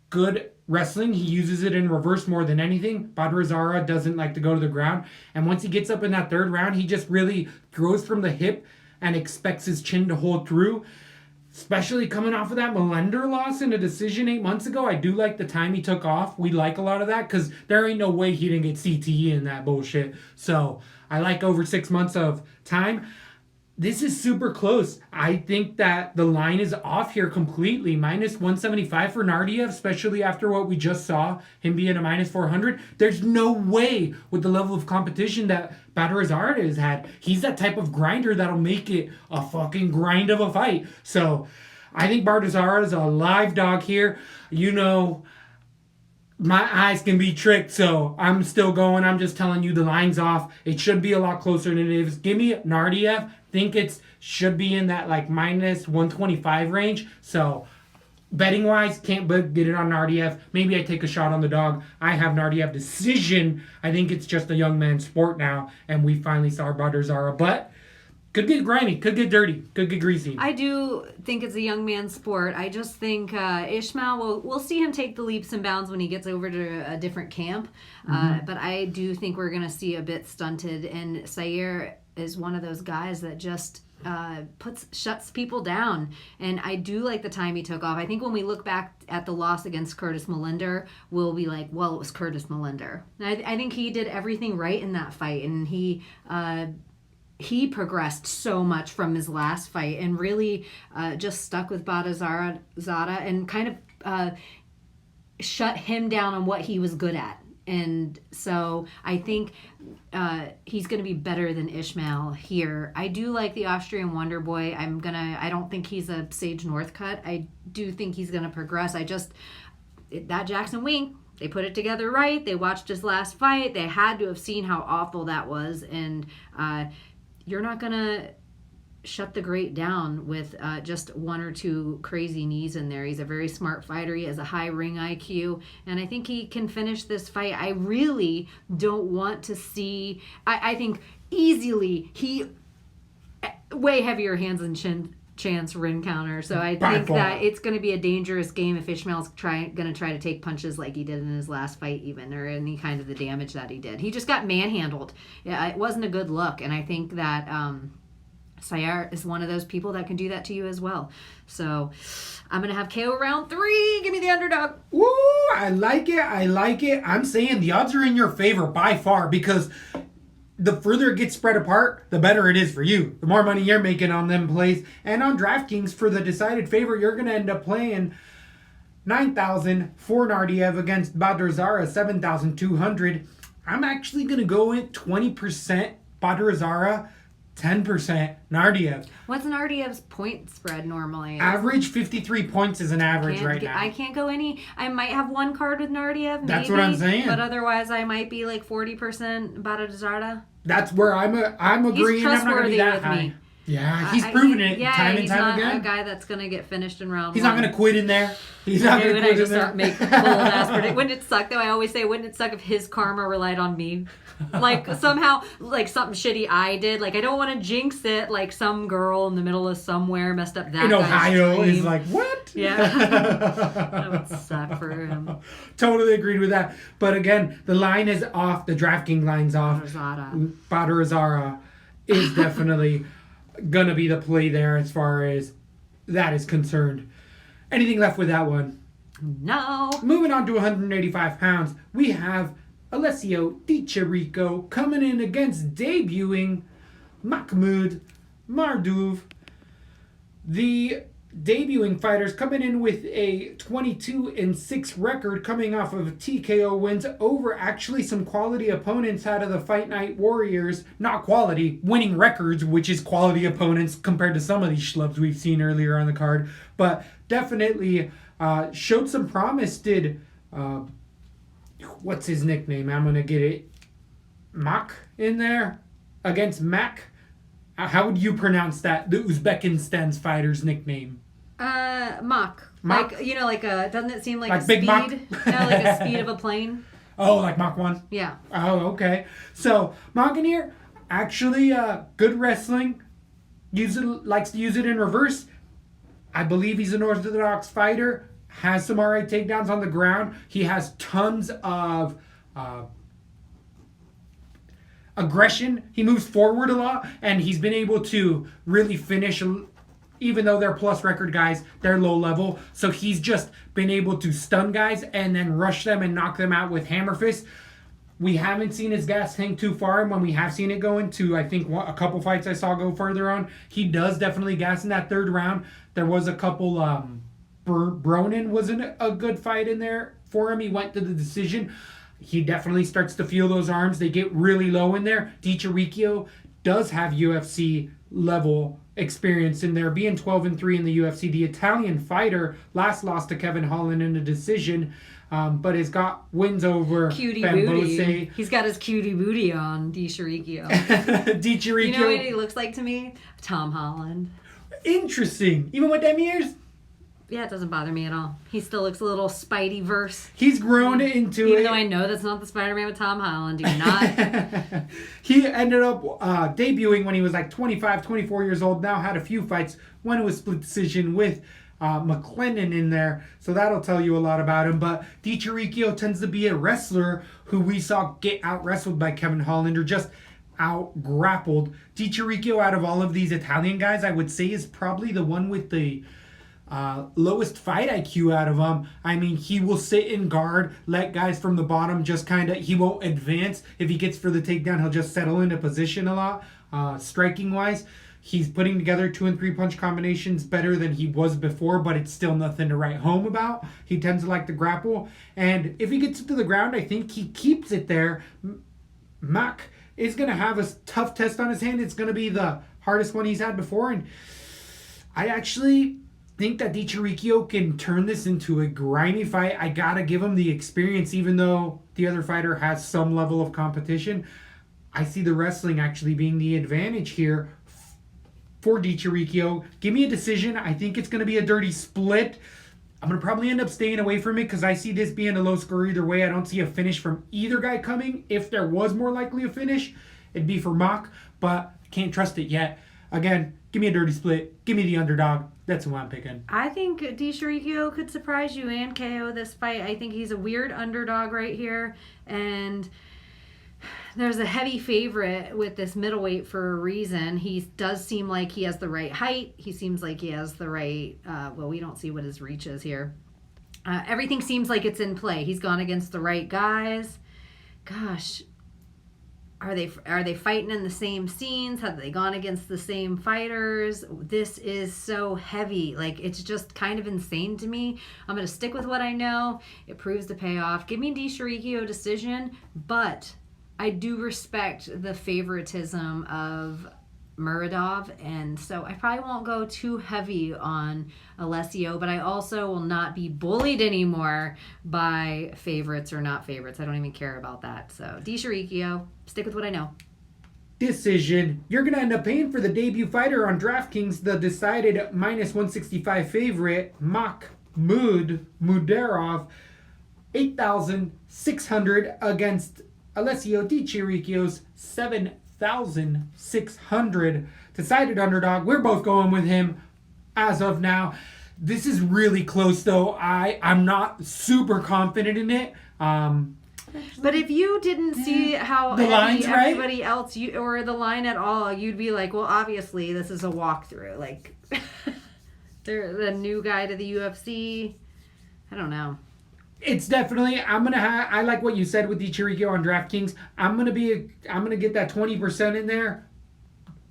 Good wrestling. He uses it in reverse more than anything. Bahadurzada doesn't like to go to the ground. And once he gets up in that third round, he just really throws from the hip and expects his chin to hold through. Especially coming off of that Melender loss in a decision 8 months ago. I do like the time he took off. We like a lot of that because there ain't no way he didn't get CTE in that bullshit. So I like over 6 months of time. This is super close. I think that the line is off here completely. Minus 175 for Nardiev, especially after what we just saw, him being a minus 400. There's no way with the level of competition that Bahadurzada has had. He's that type of grinder that'll make it a fucking grind of a fight. So I think Bahadurzada is a live dog here. You know, my eyes can be tricked, so I'm still going. I'm just telling you the line's off. It should be a lot closer than it is. Give me Nardiev. Think it should be in that like minus 125 range. So betting wise, can't get it on Nardiev. Maybe I take a shot on the dog. I have Nardiev decision. I think it's just a young man's sport now, and we finally saw Bahadurzada. But could get grimy, could get dirty, could get greasy. I do think it's a young man's sport. I just think Ismael, we'll see him take the leaps and bounds when he gets over to a different camp. But I do think we're going to see a bit stunted. And Siyar is one of those guys that just shuts people down. And I do like the time he took off. I think when we look back at the loss against Curtis Melender, we'll be like, well, it was Curtis Melender. And I think he did everything right in that fight. And he progressed so much from his last fight and really just stuck with Bahadurzada and kind of shut him down on what he was good at. And so I think he's going to be better than Ismael here. I do like the Austrian Wonder Boy. I don't think he's a Sage Northcutt. I do think he's going to progress. That Jackson Wink, they put it together right. They watched his last fight. They had to have seen how awful that was. And you're not going to shut the great down with just one or two crazy knees in there. He's a very smart fighter. He has a high ring IQ, and I think he can finish this fight. I really don't want to see... I think easily he... way heavier hands and chance ring counter. So I think that it's going to be a dangerous game if Ismael's going to try to take punches like he did in his last fight even, or any kind of the damage that he did. He just got manhandled. Yeah, it wasn't a good look, and I think that... Siyar is one of those people that can do that to you as well. So I'm going to have KO round 3. Give me the underdog. Woo! I like it. I'm saying the odds are in your favor by far because the further it gets spread apart, the better it is for you. The more money you're making on them plays. And on DraftKings, for the decided favor, you're going to end up playing $9,000 for Nardiev against Bahadurzada, $7,200. I'm actually going to go in 20% Bahadurzada, 10% Nardiev. What's Nardiev's point spread normally? Average 53 points is an average right now. I can't go any. I might have one card with Nardiev, maybe. That's what I'm saying. But otherwise, I might be like 40% Bahadurzada. That's where I'm agreeing. I'm not going to be that high. Yeah, he's proven it time and time again. He's not a guy that's going to get finished in round 1. He's not going to quit in there. He's not going to quit in there. Make bold ass predict. Wouldn't it suck, though? I always say, wouldn't it suck if his karma relied on me? Like, somehow, like, something shitty I did. Like, I don't want to jinx it. Like, some girl in the middle of somewhere messed up that in Ohio dream. is like, what? Yeah. That would suck for him. Totally agreed with that. But again, the line is off. The DraftKings line's off. Bahadurzada is definitely going to be the play there as far as that is concerned. Anything left with that one? No. Moving on to 185 pounds, we have Alessio Di Chirico coming in against debuting Mahmoud Marduv. The debuting fighters coming in with a 22-6 record, coming off of TKO wins over actually some quality opponents out of the Fight Night Warriors. Not quality, winning records, which is quality opponents compared to some of these schlubs we've seen earlier on the card. But definitely showed some promise. Did what's his nickname? I'm going to get it. Mac in there against Mac. How would you pronounce that? The Uzbekistan's fighter's nickname. Mach. Mach? Like, you know, like a, doesn't it seem like a Big speed? Mach? No, like a speed of a plane. Oh, like Mach 1? Yeah. Oh, okay. So, Maganier, actually good wrestling. Likes to use it in reverse. I believe he's an orthodox fighter. Has some alright takedowns on the ground. He has tons of aggression. He moves forward a lot, and he's been able to really finish, even though they're plus record guys, they're low level. So he's just been able to stun guys and then rush them and knock them out with hammer fists. We haven't seen his gas tank too far, and when we have seen it go into, I think, a couple fights I saw go further on, he does definitely gas in that third round. There was a couple, Bronin wasn't a good fight in there for him. He went to the decision. He definitely starts to feel those arms. They get really low in there. Di Chirico does have UFC level experience in there, being 12-3 in the UFC. The Italian fighter last lost to Kevin Holland in a decision, but has got wins over Cutie Bambose. booty. He's got his cutie booty on, Di Chirico. Di Chirico. You know what he looks like to me? Tom Holland. Interesting. Even with them ears? Yeah, it doesn't bother me at all. He still looks a little Spidey-verse. He's grown into Even though I know that's not the Spider-Man with Tom Holland. Do not. He ended up debuting when he was like 25, 24 years old. Now had a few fights. One was split decision with McLennan in there. So that'll tell you a lot about him. But Di Chirico tends to be a wrestler who we saw get out-wrestled by Kevin Holland or just out-grappled. Di Chirico, out of all of these Italian guys, I would say is probably the one with the lowest fight IQ out of them. I mean, he will sit in guard, let guys from the bottom just kind of, he won't advance. If he gets for the takedown, he'll just settle into position a lot. Striking wise, he's putting together 2 and 3 punch combinations better than he was before, but it's still nothing to write home about. He tends to like to grapple, and if he gets it to the ground, I think he keeps it there. Mac is going to have a tough test on his hand. It's going to be the hardest one he's had before, and I actually think that Di Chirico can turn this into a grimy fight. I gotta give him the experience, even though the other fighter has some level of competition. I see the wrestling actually being the advantage here for Di Chirico. Give me a decision. I think it's going to be a dirty split. I'm going to probably end up staying away from it because I see this being a low score either way. I don't see a finish from either guy coming. If there was more likely a finish, it'd be for Mach, but can't trust it yet. Again, give me a dirty split. Give me the underdog. That's who I'm picking. I think Di Chirico could surprise you and KO this fight. I think he's a weird underdog right here. And there's a heavy favorite with this middleweight for a reason. He does seem like he has the right height. He seems like he has the right... well, we don't see what his reach is here. Everything seems like it's in play. He's gone against the right guys. Gosh... Are they fighting in the same scenes? Have they gone against the same fighters? This is so heavy. Like, it's just kind of insane to me. I'm going to stick with what I know. It proves to pay off. Give me Di Chirico decision, but I do respect the favoritism of Muradov, and so I probably won't go too heavy on Alessio, but I also will not be bullied anymore by favorites or not favorites. I don't even care about that. So Di Chirico, stick with what I know. decision. You're going to end up paying for the debut fighter on DraftKings, the decided -165 favorite, Mahmoud Mudarov, 8,600 against Alessio Di Chirico's 7,600. Decided underdog. We're both going with him as of now. This is really close, though. I'm not super confident in it. But if you didn't see how the lines, everybody else, or the line at all, you'd be like, well, obviously this is a walkthrough. Like, they're the new guy to the UFC. I don't know. It's definitely. I like what you said with Di Chirico on DraftKings. I'm gonna get that 20% in there.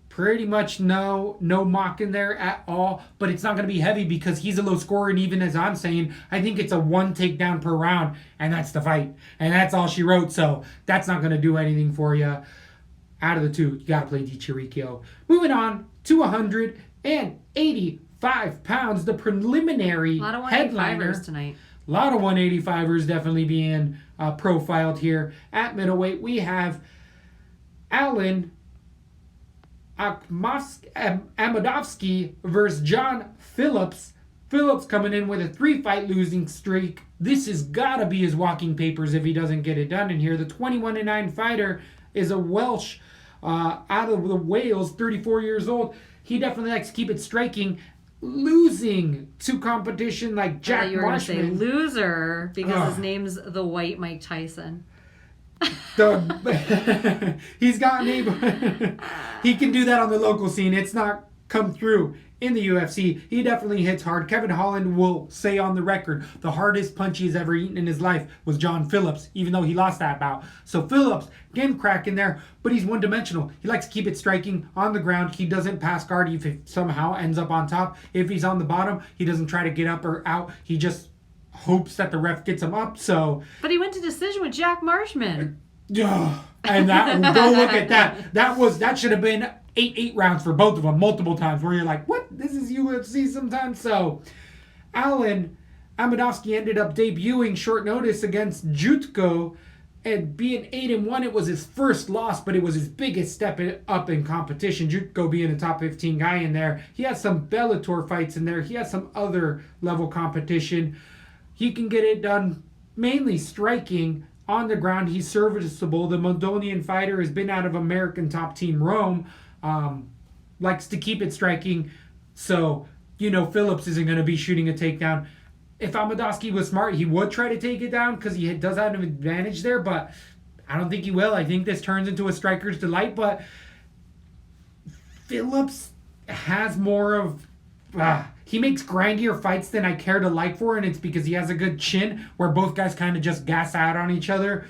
Pretty much no mock in there at all, but it's not going to be heavy because he's a low scorer, and even as I'm saying, I think it's a 1 takedown per round, and that's the fight. And that's all she wrote, so that's not going to do anything for you. Out of the two, you got to play Di Chirico. Moving on to 185 pounds, the preliminary headliner. A lot of 185ers tonight. A lot of 185ers definitely being profiled here. At middleweight, we have Alan Amadovsky versus John Phillips. Phillips coming in with a 3-fight losing streak. This has got to be his walking papers if he doesn't get it done in here. The 21-9 fighter is a Welsh out of the Wales, 34 years old. He definitely likes to keep it striking. Losing to competition like Jack Marshman. You were going to say loser because his name's the White Mike Tyson. He's gotten able. He can do that on the local scene. It's not come through in the UFC. He definitely hits hard. Kevin Holland will say on the record the hardest punch he's ever eaten in his life was John Phillips, even though he lost that bout. So Phillips, game crack in there, but he's one-dimensional. He likes to keep it striking on the ground. He doesn't pass guard if it somehow ends up on top. If he's on the bottom, he doesn't try to get up or out. He just hopes that the ref gets him up. But he went to decision with Jack Marshman. And go look at that. That should have been 8 rounds for both of them multiple times where you're like, what? This is UFC sometimes. So Alan Amadovsky ended up debuting short notice against Jutko, and being 8-1, it was his first loss, but it was his biggest step up in competition. Jutko being a top 15 guy in there. He has some Bellator fights in there. He has some other level competition. He can get it done mainly striking. On the ground, he's serviceable. The Moldonian fighter has been out of American top team Rome. Likes to keep it striking. So, Phillips isn't going to be shooting a takedown. If Amadovsky was smart, he would try to take it down because he does have an advantage there, but I don't think he will. I think this turns into a striker's delight, but Phillips has more of... he makes grindier fights than I care to like for, and it's because he has a good chin where both guys kind of just gas out on each other.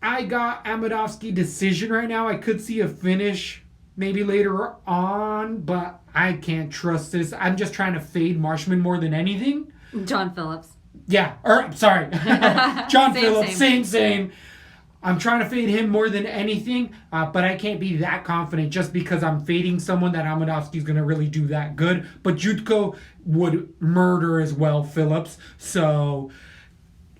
I got Amadovsky decision right now. I could see a finish maybe later on, but I can't trust this. I'm just trying to fade Marshman more than anything. John Phillips. Yeah, sorry. John Phillips, same. I'm trying to fade him more than anything, but I can't be that confident just because I'm fading someone that Amadovsky's going to really do that good. But Jutko would murder as well, Phillips. So...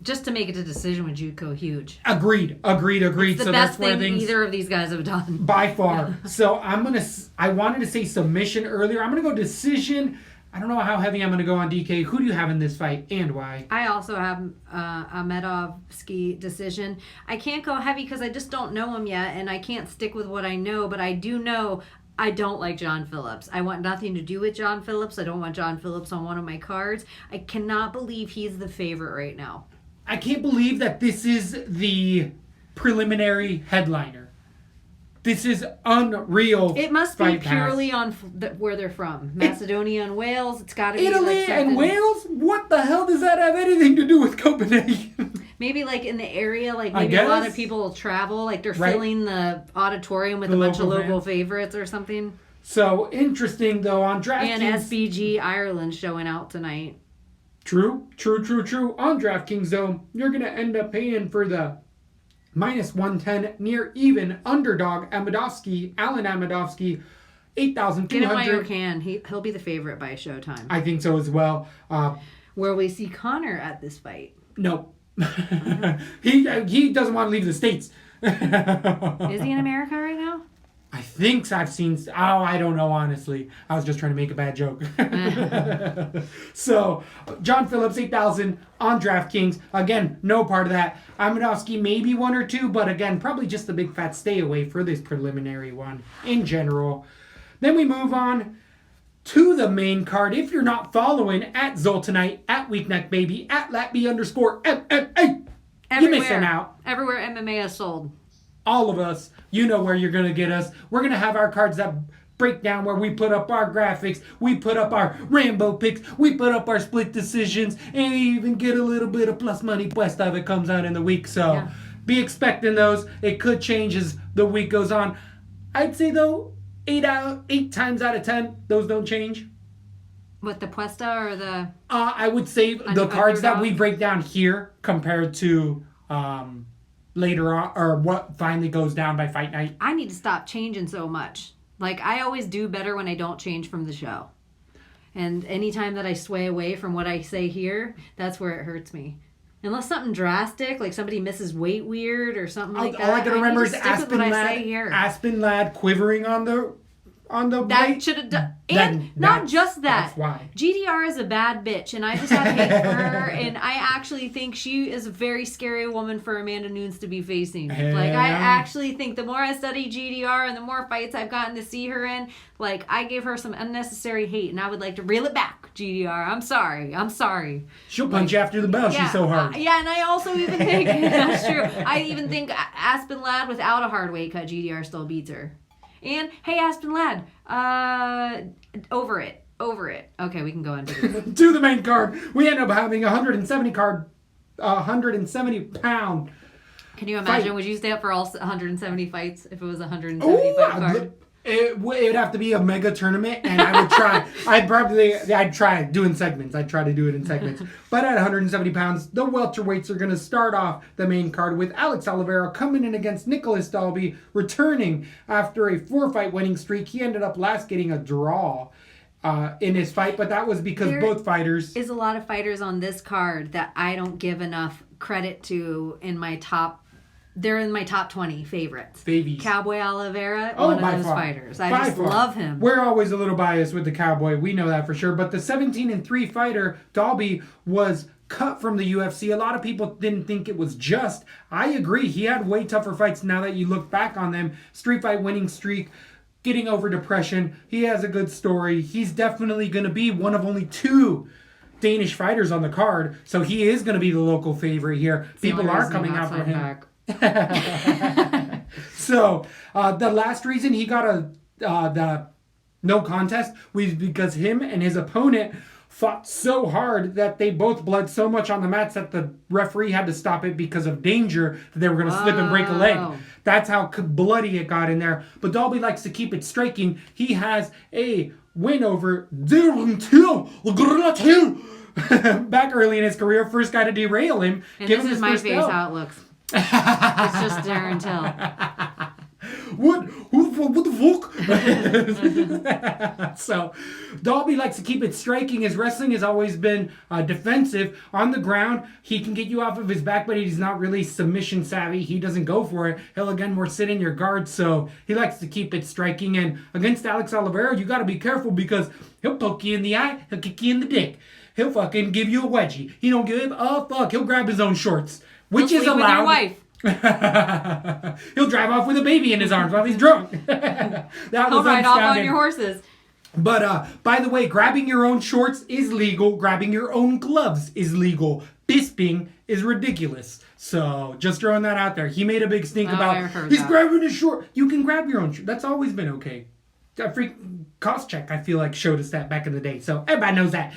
just to make it a decision with Jutko, huge. Agreed. It's the best thing either of these guys have done. By far. So I wanted to say submission earlier. I'm going to go decision. I don't know how heavy I'm going to go on DK. Who do you have in this fight and why? I also have Amadovsky decision. I can't go heavy because I just don't know him yet, and I can't stick with what I know, but I do know I don't like John Phillips. I want nothing to do with John Phillips. I don't want John Phillips on one of my cards. I cannot believe he's the favorite right now. I can't believe that this is the preliminary headliner. This is unreal. It must be purely on where they're from. Macedonia and Wales. It's got to be Italy and Wales? What the hell does that have anything to do with Copenhagen? Maybe like in the area, like maybe a lot of people travel. Like they're filling the auditorium with a bunch of local favorites or something. So interesting though on DraftKings. And SBG Ireland showing out tonight. True. On DraftKings, though, you're going to end up paying for the -110 near even underdog Alan Amadovsky, 8,200. Get him while you can. He'll be the favorite by Showtime. I think so as well. Where we see Connor at this fight? No. He doesn't want to leave the States. Is he in America right now? I think I've seen... Oh, I don't know, honestly. I was just trying to make a bad joke. So, John Phillips, 8,000 on DraftKings. Again, no part of that. Imanovsky, maybe 1 or 2, but again, probably just a big fat stay away for this preliminary one in general. Then we move on to the main card. If you're not following, at Zoltanite, at Weakneck Baby, at LaTB_MMA, you're missing out. Everywhere MMA is sold. All of us, you know where you're going to get us. We're going to have our cards that break down where we put up our graphics, we put up our Rambo picks, we put up our split decisions, and even get a little bit of plus money puesta if it comes out in the week. So be expecting those. It could change as the week goes on. I'd say, though, 8 times out of 10, those don't change. What, the puesta or the... I would say the cards that we break down here compared to... later on, or what finally goes down by fight night. I need to stop changing so much. Like, I always do better when I don't change from the show. And anytime that I sway away from what I say here, that's where it hurts me. Unless something drastic, like somebody misses weight weird or something like that. All I can remember is Aspen Lad quivering on the that should have done, and not just that. That's why GDR is a bad bitch, and I just have hate for her. And I actually think she is a very scary woman for Amanda Nunes to be facing. Like, I actually think the more I study GDR and the more fights I've gotten to see her in, like, I gave her some unnecessary hate, and I would like to reel it back, GDR. I'm sorry. She'll punch you after the bell. She's so hard. And I also even think that's true. I even think Aspen Lad without a hard weight cut, GDR still beats her. And, hey, Aspen Lad, over it. Okay, we can go into this. To the main card, we end up having a 170-pound Can you imagine? Fight. Would you stay up for all 170 fights if it was a 170-fight card? It would have to be a mega tournament, and I would try. I'd try doing segments. I'd try to do it in segments. But at 170 pounds, the welterweights are going to start off the main card with Alex Oliveira coming in against Nicholas Dalby, returning after a 4-fight winning streak. He ended up last getting a draw in his fight, but that was because both fighters... There is a lot of fighters on this card that I don't give enough credit to in my top... They're in my top 20 favorites. Babies. Cowboy Oliveira, one of those fighters. I just love him. We're always a little biased with the Cowboy. We know that for sure. But the 17-3 fighter, Dalby, was cut from the UFC. A lot of people didn't think it was just. I agree. He had way tougher fights now that you look back on them. Street fight winning streak, getting over depression. He has a good story. He's definitely going to be one of only 2 Danish fighters on the card. So he is going to be the local favorite here. People are coming out for him. So the last reason he got the no contest was because him and his opponent fought so hard that they both bled so much on the mats that the referee had to stop it because of danger that they were going to slip and break a leg. That's how bloody it got in there. But Dalby likes to keep it striking. He has a win over back early in his career, first guy to derail him. And this is my face how it looks. It's just Darren Till. What the fuck? So, Dalby likes to keep it striking. His wrestling has always been defensive. On the ground, he can get you off of his back, but he's not really submission savvy. He doesn't go for it. He'll, again, more sit in your guard, so he likes to keep it striking. And against Alex Oliveira, you got to be careful because he'll poke you in the eye, he'll kick you in the dick. He'll fucking give you a wedgie. He don't give a fuck. He'll grab his own shorts. Which is allowed. With your wife. He'll drive off with a baby in his arms while he's drunk. He'll ride off on your horses. But by the way, grabbing your own shorts is legal. Grabbing your own gloves is legal. Bisping is ridiculous. So just throwing that out there. He made a big stink about he's grabbing his short. You can grab your own short. That's always been okay. A freak cost check, I feel like, showed us that back in the day. So everybody knows that.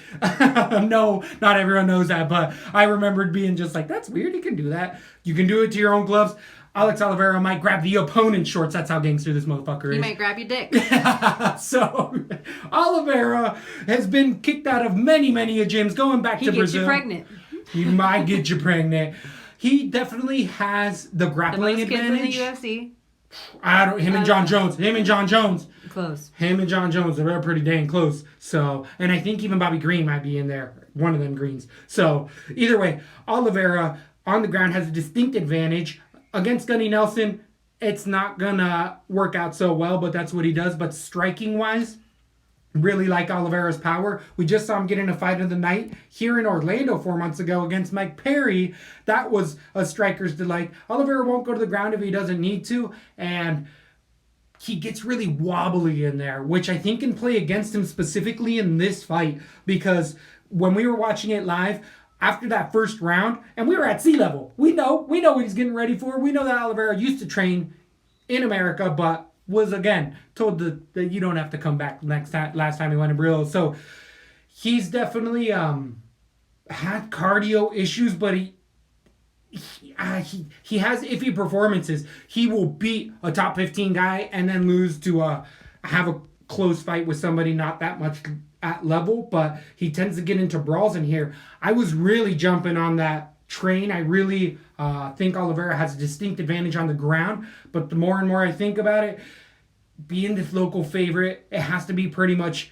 No, not everyone knows that, but I remembered being just like, that's weird. You can do that. You can do it to your own gloves. Alex Oliveira might grab the opponent's shorts. That's how gangster this motherfucker is. He might grab your dick. So Oliveira has been kicked out of many gyms going back to Brazil. He gets you pregnant. He might get you pregnant. He definitely has the grappling advantage. The most kids in the UFC. Him and John Jones. Close. Him and John Jones, they're pretty dang close. So, and I think even Bobby Green might be in there. One of them Greens. So, either way, Oliveira on the ground has a distinct advantage. against Gunny Nelson, it's not going to work out so well, but that's what he does. But striking-wise, really like Oliveira's power. We just saw him get in a fight of the night here in Orlando 4 months ago against Mike Perry. That was a striker's delight. Oliveira won't go to the ground if he doesn't need to, and he gets really wobbly in there, which I think can play against him specifically in this fight, because when we were watching it live, after that first round, and we were at sea level, we know what he's getting ready for. We know that Oliveira used to train in America, but was, again, told that you don't have to come back last time he went to Brazil. So he's definitely had cardio issues, but he has iffy performances. He will beat a top 15 guy and then lose to have a close fight with somebody not that much at level, but he tends to get into brawls in here. I was really jumping on that train. I really think Oliveira has a distinct advantage on the ground, but the more and more I think about it, being this local favorite, it has to be pretty much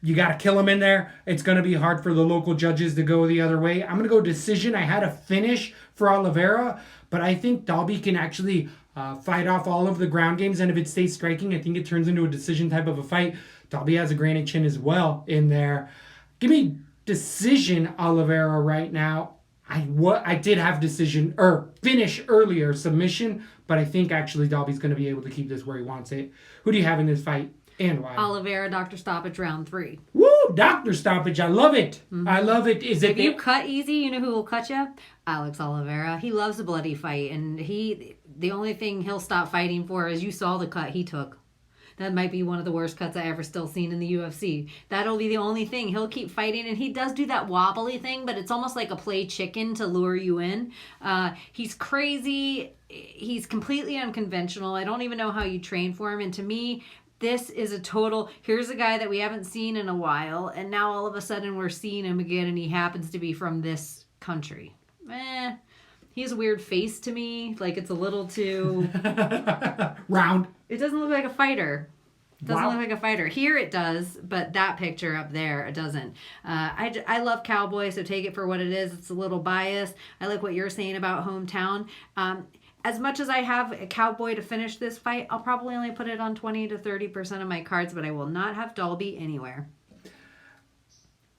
you got to kill him in there. It's going to be hard for the local judges to go the other way. I'm going to go decision. I had a finish for Oliveira, but I think Dalby can actually fight off all of the ground games, and if it stays striking, I think it turns into a decision type of a fight. Dalby has a granite chin as well in there. Give me decision Oliveira right now. I did have decision or finish earlier, submission, but I think actually Dalby's going to be able to keep this where he wants it. Who do you have in this fight and why? Oliveira, Dr. Stoppage, round 3. Woo! Dr. Stoppage, I love it. Mm-hmm. I love it. If you cut easy, you know who will cut you? Alex Oliveira. He loves a bloody fight, and the only thing he'll stop fighting for is you saw the cut he took. That might be one of the worst cuts I ever still seen in the UFC. That'll be the only thing. He'll keep fighting, and he does do that wobbly thing, but it's almost like a play chicken to lure you in. He's crazy. He's completely unconventional. I don't even know how you train for him, and to me, this is a total, here's a guy that we haven't seen in a while, and now all of a sudden we're seeing him again, and he happens to be from this country. He has a weird face to me. Like, it's a little too... round. It doesn't look like a fighter. It doesn't look like a fighter. Here it does, but that picture up there, it doesn't. I love Cowboy, so take it for what it is. It's a little biased. I like what you're saying about hometown. As much as I have a Cowboy to finish this fight, I'll probably only put it on 20 to 30% of my cards, but I will not have Dalby anywhere.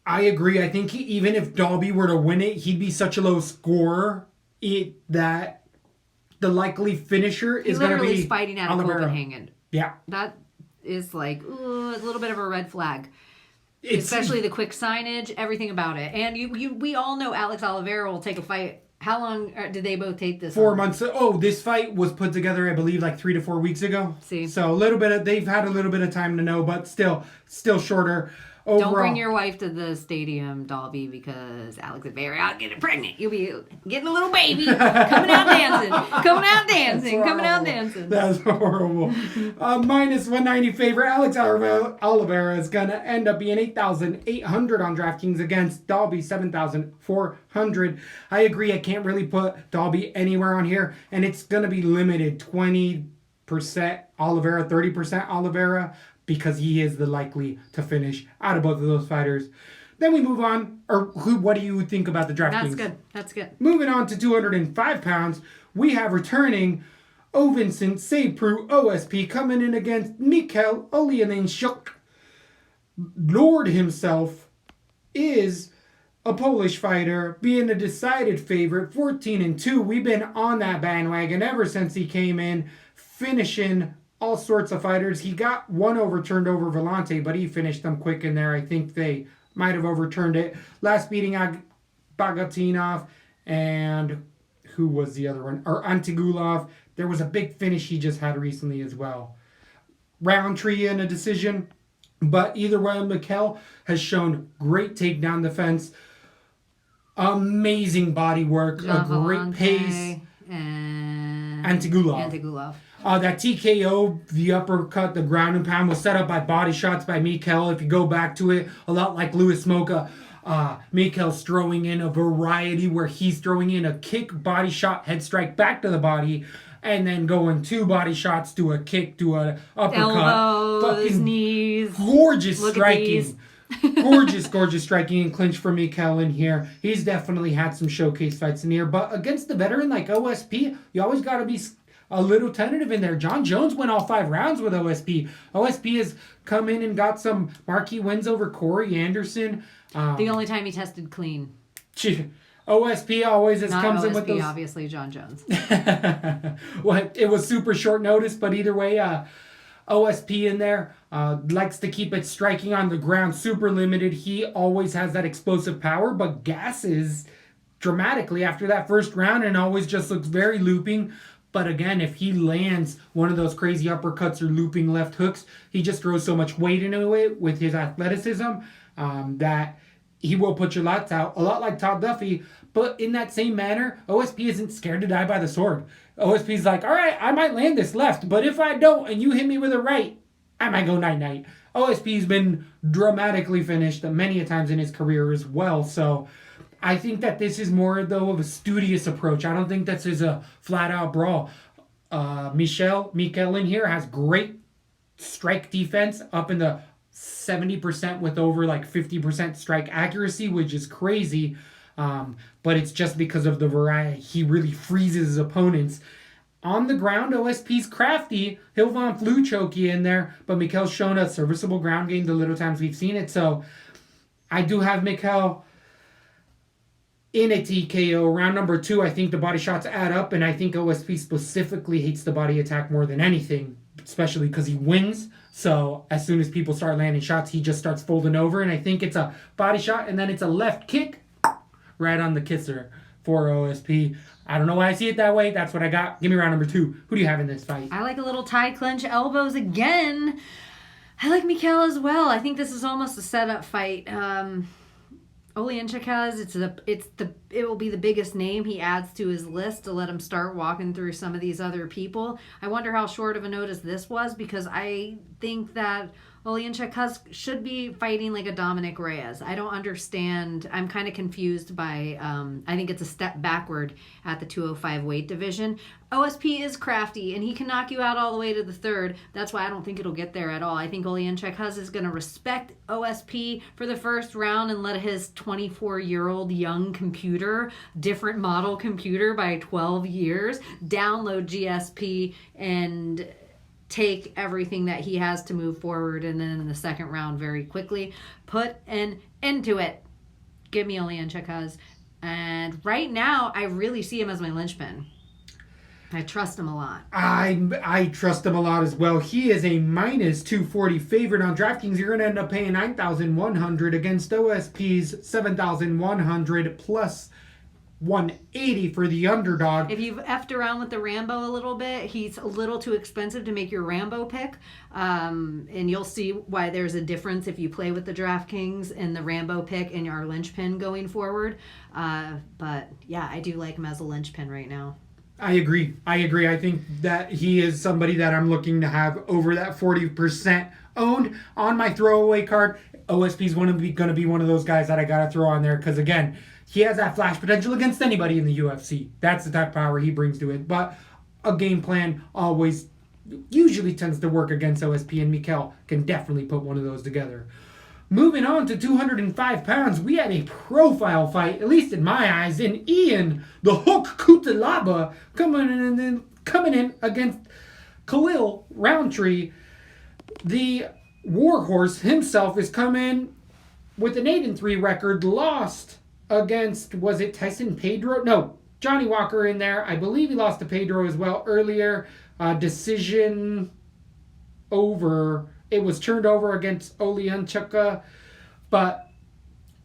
I agree. I think even if Dalby were to win it, he'd be such a low scorer that the likely finisher is going to be literally fighting out of Copenhagen. Yeah. That is like a little bit of a red flag. Especially the quick signage, everything about it. And we all know Alex Oliveira will take a fight. How long did they both take this? 4 months. Oh, this fight was put together, I believe, like 3 to 4 weeks ago. See. So they've had a little bit of time to know, but still shorter. Overall. Don't bring your wife to the stadium, Dalby, because Alex is very out getting pregnant. You'll be getting a little baby coming out dancing. That's horrible. Minus 190 favorite. Alex Oliveira is going to end up being 8,800 on DraftKings against Dalby 7,400. I agree. I can't really put Dalby anywhere on here, and it's going to be limited 20% Oliveira, 30% Oliveira, because he is the likely to finish out of both of those fighters. Then we move on. What do you think about the DraftKings? That's good. Moving on to 205 pounds, we have returning Ovincent Sapru OSP coming in against Mikhail Olianenchuk. Lord himself is a Polish fighter, being a decided favorite, 14-2. We've been on that bandwagon ever since he came in, finishing all sorts of fighters. He got one overturned over Vannata, but he finished them quick in there. I think they might have overturned it. Last beating Bagatinov, and who was the other one? Or Antigulov. There was a big finish he just had recently as well. Roundtree in a decision. But either way, Mikhail has shown great takedown defense. Amazing body work. A great pace. And Antigulov. That TKO, the uppercut, the ground and pound was set up by body shots by Mikhail. If you go back to it, a lot like Louis Smolka, Mikhail's throwing in a variety where he's throwing in a kick, body shot, head strike back to the body, and then going 2 body shots to a kick to an uppercut. Elbows, knees. Gorgeous striking. Gorgeous striking and clinch for Mikel in here. He's definitely had some showcase fights in here. But against the veteran like OSP, you always got to be a little tentative in there. John Jones went all 5 rounds with OSP. OSP has come in and got some marquee wins over Corey Anderson. The only time he tested clean. OSP always comes OSP, in with those. Obviously, John Jones. Well, it was super short notice, but either way, OSP in there likes to keep it striking on the ground, super limited. He always has that explosive power, but gasses dramatically after that first round and always just looks very looping. But again, if he lands one of those crazy uppercuts or looping left hooks, he just throws so much weight into it with his athleticism that he will put your lights out. A lot like Todd Duffy, but in that same manner, OSP isn't scared to die by the sword. OSP's like, all right, I might land this left, but if I don't and you hit me with a right, I might go night-night. OSP's been dramatically finished many a times in his career as well, so I think that this is more, though, of a studious approach. I don't think this is a flat-out brawl. Mikel in here has great strike defense up in the 70% with over like 50% strike accuracy, which is crazy. But it's just because of the variety. He really freezes his opponents. On the ground, OSP's crafty. He'll Von Flu choke you in there, but Mikel's shown a serviceable ground game the little times we've seen it. So I do have Mikel in a TKO. Round number 2, I think the body shots add up, and I think OSP specifically hates the body attack more than anything, especially because he wins. So as soon as people start landing shots, he just starts folding over, and I think it's a body shot, and then it's a left kick right on the kisser for OSP. I don't know why I see it that way. That's what I got. Give me round number 2. Who do you have in this fight? I like a little tie clinch elbows again. I like Mikel as well. I think this is almost a setup fight. Oleinicek it will be the biggest name he adds to his list to let him start walking through some of these other people. I wonder how short of a notice this was, because I think that Oleinicek should be fighting like a Dominic Reyes. I don't understand. I'm kind of confused by, I think it's a step backward at the 205 weight division. OSP is crafty, and he can knock you out all the way to the 3rd. That's why I don't think it'll get there at all. I think Oleinicek is going to respect OSP for the first round and let his 24-year-old young computer, different model computer by 12 years, download GSP and take everything that he has to move forward, and then in the second round very quickly put an end to it. Give me Oleinicek. And right now, I really see him as my linchpin. I trust him a lot. I trust him a lot as well. He is a minus 240 favorite on DraftKings. You're going to end up paying $9,100 against OSP's $7,100 plus 180 for the underdog. If you've effed around with the Rambo a little bit, he's a little too expensive to make your Rambo pick. And you'll see why there's a difference if you play with the DraftKings and the Rambo pick and your linchpin going forward. But yeah, I do like him as a linchpin right now. I agree. I think that he is somebody that I'm looking to have over that 40% owned on my throwaway card. OSP's going to be one of those guys that I got to throw on there because, again, he has that flash potential against anybody in the UFC. That's the type of power he brings to it. But a game plan usually tends to work against OSP, and Mikel can definitely put one of those together. Moving on to 205 pounds, we had a profile fight, at least in my eyes, in Ian the Hook Kutalaba coming in against Khalil Roundtree. The Warhorse himself is coming with an 8-3 record, lost against, was it Tyson Pedro? No, Johnny Walker in there. I believe he lost to Pedro as well earlier. Decision over. It was turned over against Oleinicek, but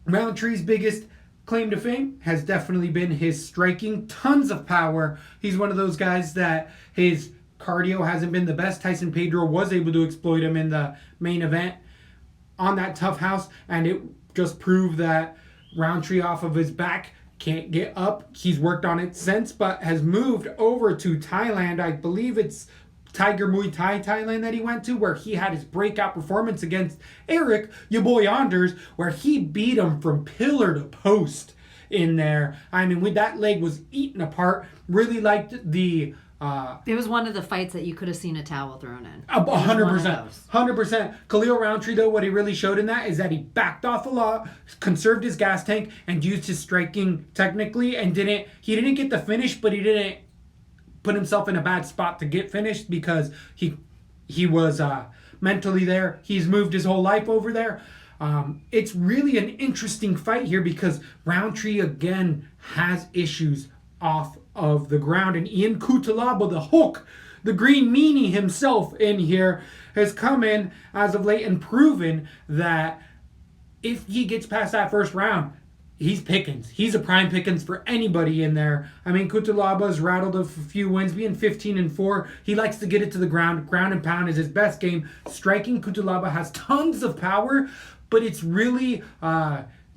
Roundtree's biggest claim to fame has definitely been his striking. Tons of power. He's one of those guys that his cardio hasn't been the best. Tyson Pedro was able to exploit him in the main event on that tough house, and it just proved that Roundtree off of his back can't get up. He's worked on it since, but has moved over to Thailand. I believe it's Tiger Muay Thai Thailand that he went to, where he had his breakout performance against Eric, your boy Anders, where he beat him from pillar to post in there. I mean, with that leg was eaten apart. Really liked the It was one of the fights that you could have seen a towel thrown in. 100%. 100%. Khalil Roundtree, though, what he really showed in that is that he backed off a lot, conserved his gas tank, and used his striking technically, and he didn't get the finish, but he didn't put himself in a bad spot to get finished because he was mentally there. He's moved his whole life over there. It's really an interesting fight here because Roundtree, again, has issues off of the ground. And Ian Cutelaba, the Hulk, the Green Meanie himself in here, has come in as of late and proven that if he gets past that first round, he's Pickens. He's a prime Pickens for anybody in there. I mean, Cutelaba's rattled a few wins, being 15-4. He likes to get it to the ground. Ground and pound is his best game. Striking, Cutelaba has tons of power, but it's really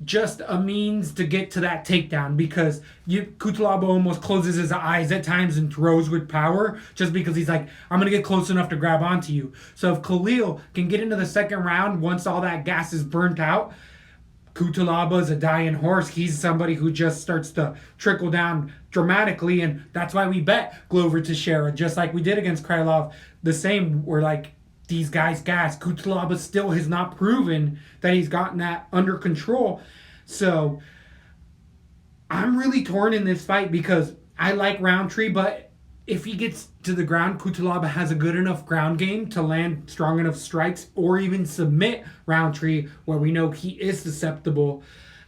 just a means to get to that takedown because Cutelaba almost closes his eyes at times and throws with power just because he's like, I'm going to get close enough to grab onto you. So if Khalil can get into the second round once all that gas is burnt out, Cutelaba is a dying horse. He's somebody who just starts to trickle down dramatically, and that's why we bet Glover Teixeira, just like we did against Krylov. The same, we're like, these guys gas. Cutelaba still has not proven that he's gotten that under control. So I'm really torn in this fight because I like Roundtree, but if he gets to the ground, Cutelaba has a good enough ground game to land strong enough strikes or even submit Roundtree where we know he is susceptible.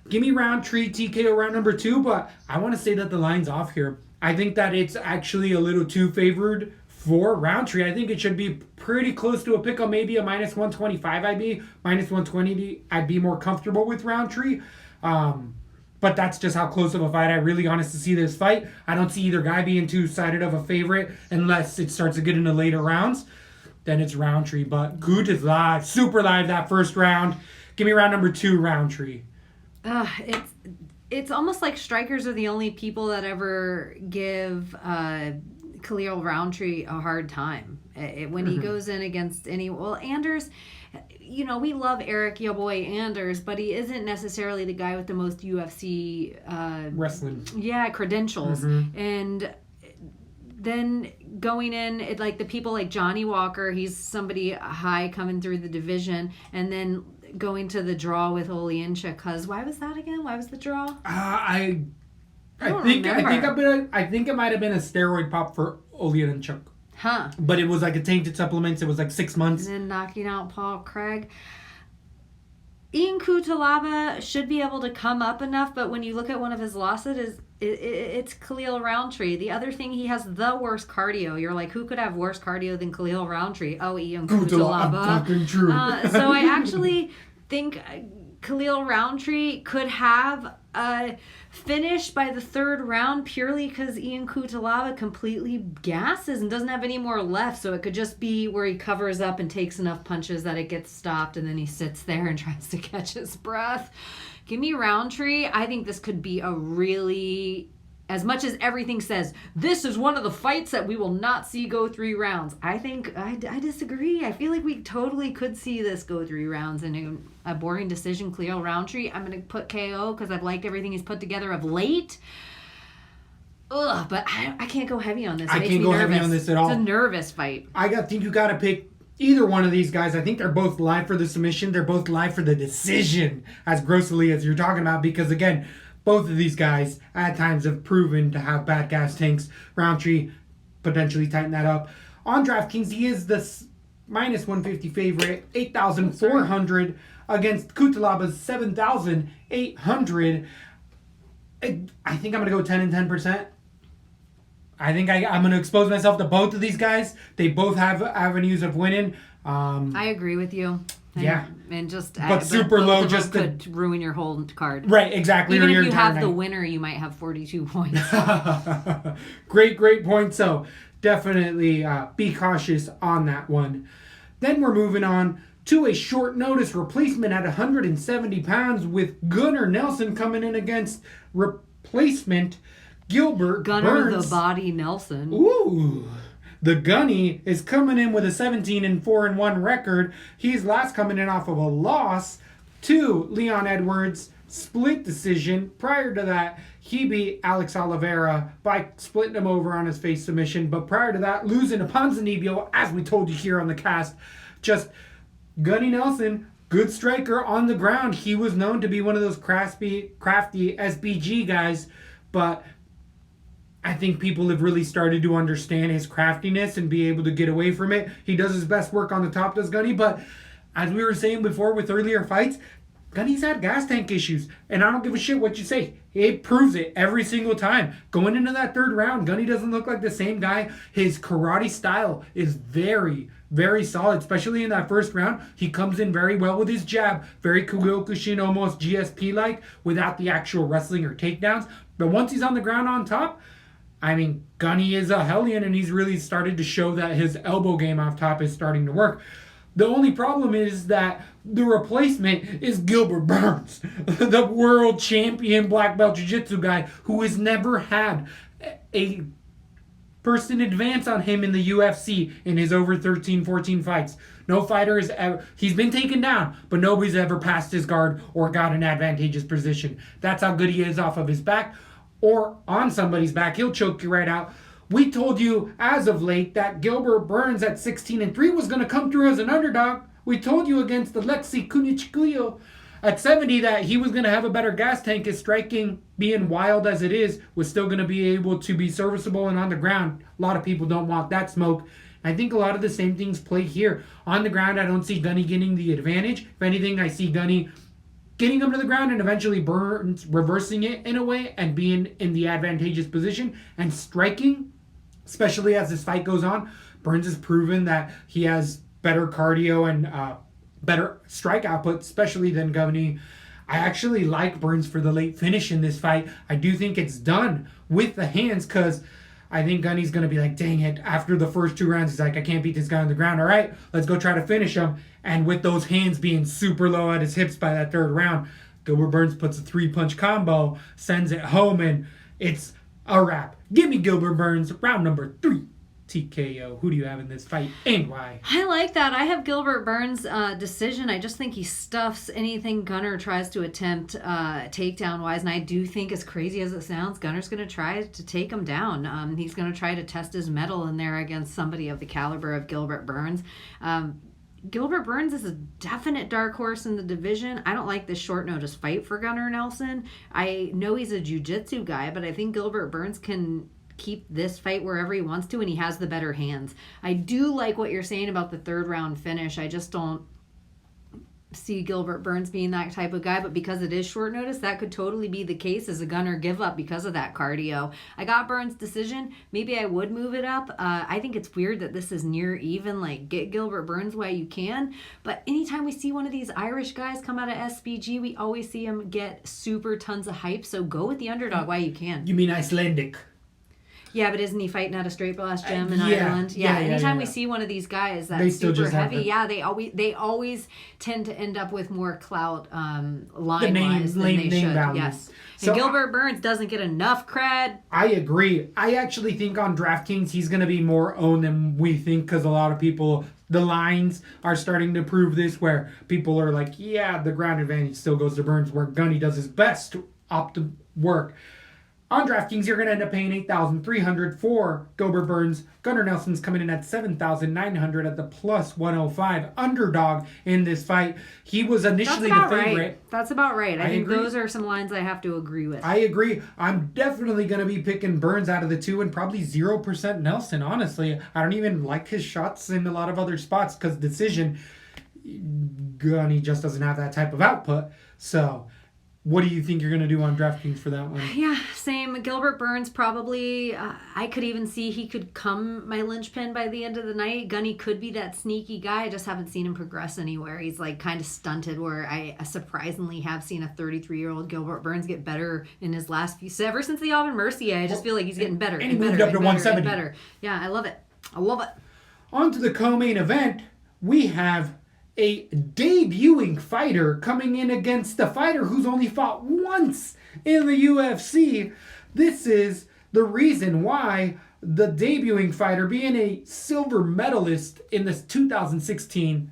Give me Roundtree TKO round number 2, but I want to say that the line's off here. I think that it's actually a little too favored for Roundtree. I think it should be pretty close to a pick on maybe a minus 125 I'd be. Minus 120 I'd be more comfortable with Roundtree. But that's just how close of a fight I really honestly see this fight. I don't see either guy being two-sided of a favorite unless it starts to get into later rounds. Then it's Roundtree. But Coot is live, super live that first round. Give me round number 2, Roundtree. It's almost like strikers are the only people that ever give Khalil Roundtree a hard time. When he goes in against Anders, we love Eric Yo Boy Anders, but he isn't necessarily the guy with the most UFC wrestling credentials. Mm-hmm. And then going in, like the people like Johnny Walker, he's somebody high coming through the division, and then going to the draw with Oleinsha. Cause why was that again? Why was the draw? I think it might have been a steroid pop for Oleinsha. Huh. But it was like a tainted supplements. It was like 6 months. And then knocking out Paul Craig. Ian Cutelaba should be able to come up enough, but when you look at one of his losses, it's Khalil Roundtree. The other thing, he has the worst cardio. You're like, who could have worse cardio than Khalil Roundtree? Oh, Ian Cutelaba. Fucking true. So I actually think Khalil Roundtree could have a finish by the third round purely because Ian Cutelaba completely gasses and doesn't have any more left. So it could just be where he covers up and takes enough punches that it gets stopped, and then he sits there and tries to catch his breath. Give me Roundtree. I think this could be a really, as much as everything says, this is one of the fights that we will not see go 3 rounds. I think I disagree. I feel like we totally could see this go 3 rounds in a boring decision. Khalil Roundtree, I'm going to put KO because I've liked everything he's put together of late. But I can't go heavy on this. I can't go heavy on this at all. It's a nervous fight. I think you got to pick either one of these guys. I think they're both live for the submission. They're both live for the decision, as grossly as you're talking about, because again, both of these guys at times have proven to have bad gas tanks. Roundtree potentially tighten that up. On DraftKings, he is the minus 150 favorite, 8,400 against Cutelaba's 7,800. I think I'm going to go 10 and 10%. I think I'm going to expose myself to both of these guys. They both have avenues of winning. I agree with you. And super low, just could ruin your whole card. Right, exactly. Even if you have the winner, you might have 42 points. Great point. So definitely be cautious on that one. Then we're moving on to a short notice replacement at 170 pounds with Gunnar Nelson coming in against replacement Gilbert Gunnar Burns. the Body Nelson. Ooh. The Gunny is coming in with a 17-4-1 record. He's last coming in off of a loss to Leon Edwards split decision. Prior to that, he beat Alex Oliveira by splitting him over on his face submission. But prior to that, losing to Ponzinibbio, as we told you here on the cast. Just Gunny Nelson, good striker on the ground. He was known to be one of those crafty SBG guys. But I think people have really started to understand his craftiness and be able to get away from it. He does his best work on the top, does Gunny. But as we were saying before with earlier fights, Gunny's had gas tank issues, and I don't give a shit what you say. It proves it every single time. Going into that third round, Gunny doesn't look like the same guy. His karate style is very, very solid, especially in that first round. He comes in very well with his jab, very Kyokushin, almost GSP-like, without the actual wrestling or takedowns. But once he's on the ground on top, I mean, Gunny is a hellion, and he's really started to show that his elbow game off top is starting to work. The only problem is that the replacement is Gilbert Burns, the world champion black belt jiu-jitsu guy who has never had a person advance on him in the UFC in his over 13, 14 fights. No fighter has ever, he's been taken down, but nobody's ever passed his guard or got an advantageous position. That's how good he is off of his back or on somebody's back. He'll choke you right out. We told you as of late that Gilbert Burns at 16-3 was going to come through as an underdog. We told you against Alexei Kunichkuyo at 70 that he was going to have a better gas tank. His striking, being wild as it is, was still going to be able to be serviceable and on the ground. A lot of people don't want that smoke. I think a lot of the same things play here. On the ground, I don't see Gunny getting the advantage. If anything, I see Gunny getting him to the ground and eventually Burns reversing it in a way and being in the advantageous position and striking. Especially as this fight goes on, Burns has proven that he has better cardio and better strike output, especially than Gunny. I actually like Burns for the late finish in this fight. I do think it's done with the hands because I think Gunny's going to be like, dang it, after the first 2 rounds, he's like, I can't beat this guy on the ground. All right, let's go try to finish him. And with those hands being super low at his hips by that third round, Gilbert Burns puts a 3-punch combo, sends it home, and it's a wrap. Give me Gilbert Burns, round number 3. TKO. Who do you have in this fight and why? I like that. I have Gilbert Burns' decision. I just think he stuffs anything Gunnar tries to attempt takedown-wise, and I do think, as crazy as it sounds, Gunnar's going to try to take him down. He's going to try to test his mettle in there against somebody of the caliber of Gilbert Burns. Gilbert Burns is a definite dark horse in the division. I don't like this short notice fight for Gunnar Nelson. I know he's a jiu-jitsu guy, but I think Gilbert Burns can keep this fight wherever he wants to, and he has the better hands. I do like what you're saying about the third round finish. I just don't see Gilbert Burns being that type of guy, but because it is short notice, that could totally be the case as a Gunnar give up because of that cardio. I got Burns' decision. Maybe I would move it up. I think it's weird that this is near even. Like, get Gilbert Burns while you can, but anytime we see one of these Irish guys come out of SBG, we always see him get super tons of hype, so go with the underdog while you can. You mean Icelandic? Yeah, but isn't he fighting at a straight blast gym in Ireland? Yeah. Anytime we see one of these guys that's super heavy, they always tend to end up with more clout line-wise than they should. Value. Yes. So and Gilbert Burns doesn't get enough cred. I agree. I actually think on DraftKings he's going to be more owned than we think because a lot of people, the lines are starting to prove this where people are like, yeah, the ground advantage still goes to Burns where Gunny does his best to opt to work. On DraftKings, you're going to end up paying $8,300 for Gilbert Burns. Gunnar Nelson's coming in at $7,900 at the plus 105 underdog in this fight. He was initially the favorite. Right. That's about right. I think agree. Those are some lines I have to agree with. I agree. I'm definitely going to be picking Burns out of the 2 and probably 0% Nelson, honestly. I don't even like his shots in a lot of other spots because decision, Gunny just doesn't have that type of output. So what do you think you're going to do on DraftKings for that one? Yeah, same. Gilbert Burns probably, I could even see he could come my linchpin by the end of the night. Gunny could be that sneaky guy. I just haven't seen him progress anywhere. He's like kind of stunted where I surprisingly have seen a 33-year-old Gilbert Burns get better in his last few, ever since the Alvin Mercier. I just feel like he's getting better and moved up to 170. Better. Yeah, I love it. I love it. On to the co-main event, we have a debuting fighter coming in against a fighter who's only fought once in the UFC. This is the reason why the debuting fighter, being a silver medalist in this 2016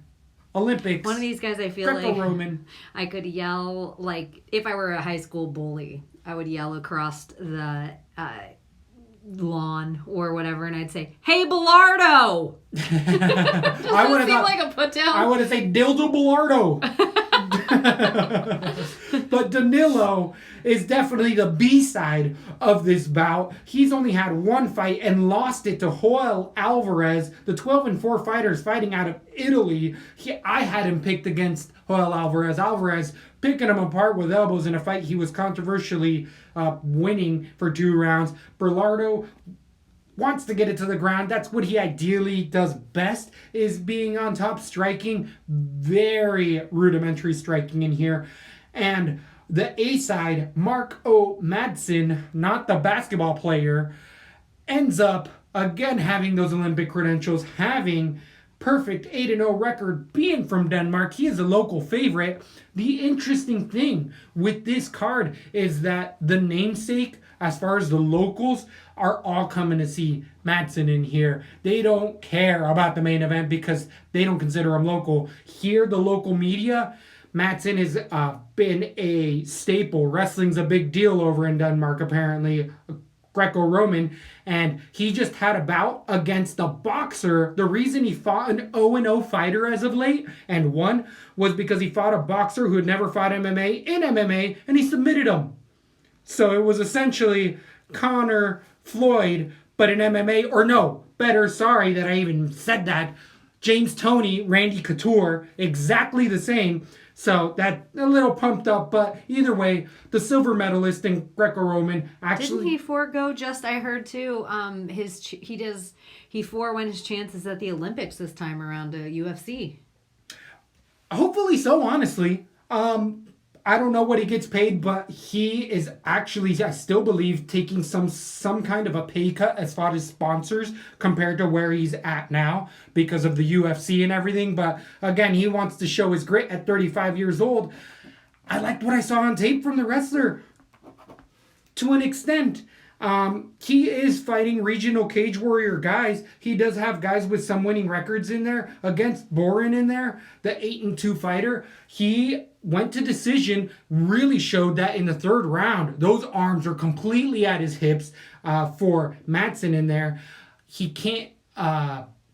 Olympics. One of these guys, I feel Greco-Roman. I could yell, like, if I were a high school bully, I would yell across the lawn or whatever, and I'd say, "Hey, Bilardo!" I would have seem like a put down. I would have said, "Dildo Bilardo." But Danilo is definitely the B-side of this bout. He's only had one fight and lost it to Joel Alvarez, the 12-4 fighters fighting out of Italy. I had him picked against Joel Alvarez. Alvarez picking him apart with elbows in a fight he was controversially winning for 2 rounds. Bilardo wants to get it to the ground. That's what he ideally does best, is being on top, striking. Very rudimentary striking in here. And the A side, Mark O. Madsen, not the basketball player, ends up again having those Olympic credentials, having perfect 8-0 record, being from Denmark. He is a local favorite. The interesting thing with this card is that the namesake, as far as the locals, are all coming to see Madsen in here. They don't care about the main event because they don't consider him local. Here, the local media, Madsen has been a staple. Wrestling's a big deal over in Denmark, apparently. Greco-Roman, and he just had a bout against a boxer. The reason he fought an 0-0 fighter as of late and won was because he fought a boxer who had never fought MMA in MMA, and he submitted him. So it was essentially Conor Floyd, but in MMA, or no, better, sorry that I even said that, James Toney, Randy Couture, exactly the same. So that a little pumped up, but either way, the silver medalist in Greco-Roman actually. Didn't he forego just? I heard too. He forewent his chances at the Olympics this time around to UFC. Hopefully so. Honestly, I don't know what he gets paid, but he is actually, I still believe, taking some kind of a pay cut as far as sponsors compared to where he's at now because of the UFC and everything. But again, he wants to show his grit at 35 years old. I liked what I saw on tape from the wrestler to an extent. He is fighting regional cage warrior guys. He does have guys with some winning records in there. Against Borin in there, the 8-2 fighter, he went to decision, really showed that in the 3rd round. Those arms are completely at his hips for Madsen in there. He can't,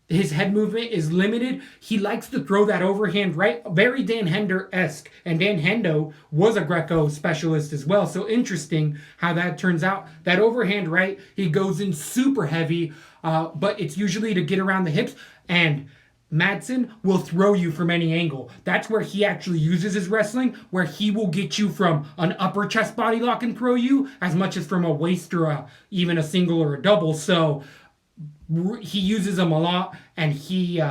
his head movement is limited. He likes to throw that overhand right, very Dan Hender-esque. And Dan Hendo was a Greco specialist as well. So interesting how that turns out. That overhand right, he goes in super heavy, but it's usually to get around the hips. And Madsen will throw you from any angle. That's where he actually uses his wrestling, where he will get you from an upper chest body lock and throw you as much as from a waist or even a single or a double. So he uses them a lot, and he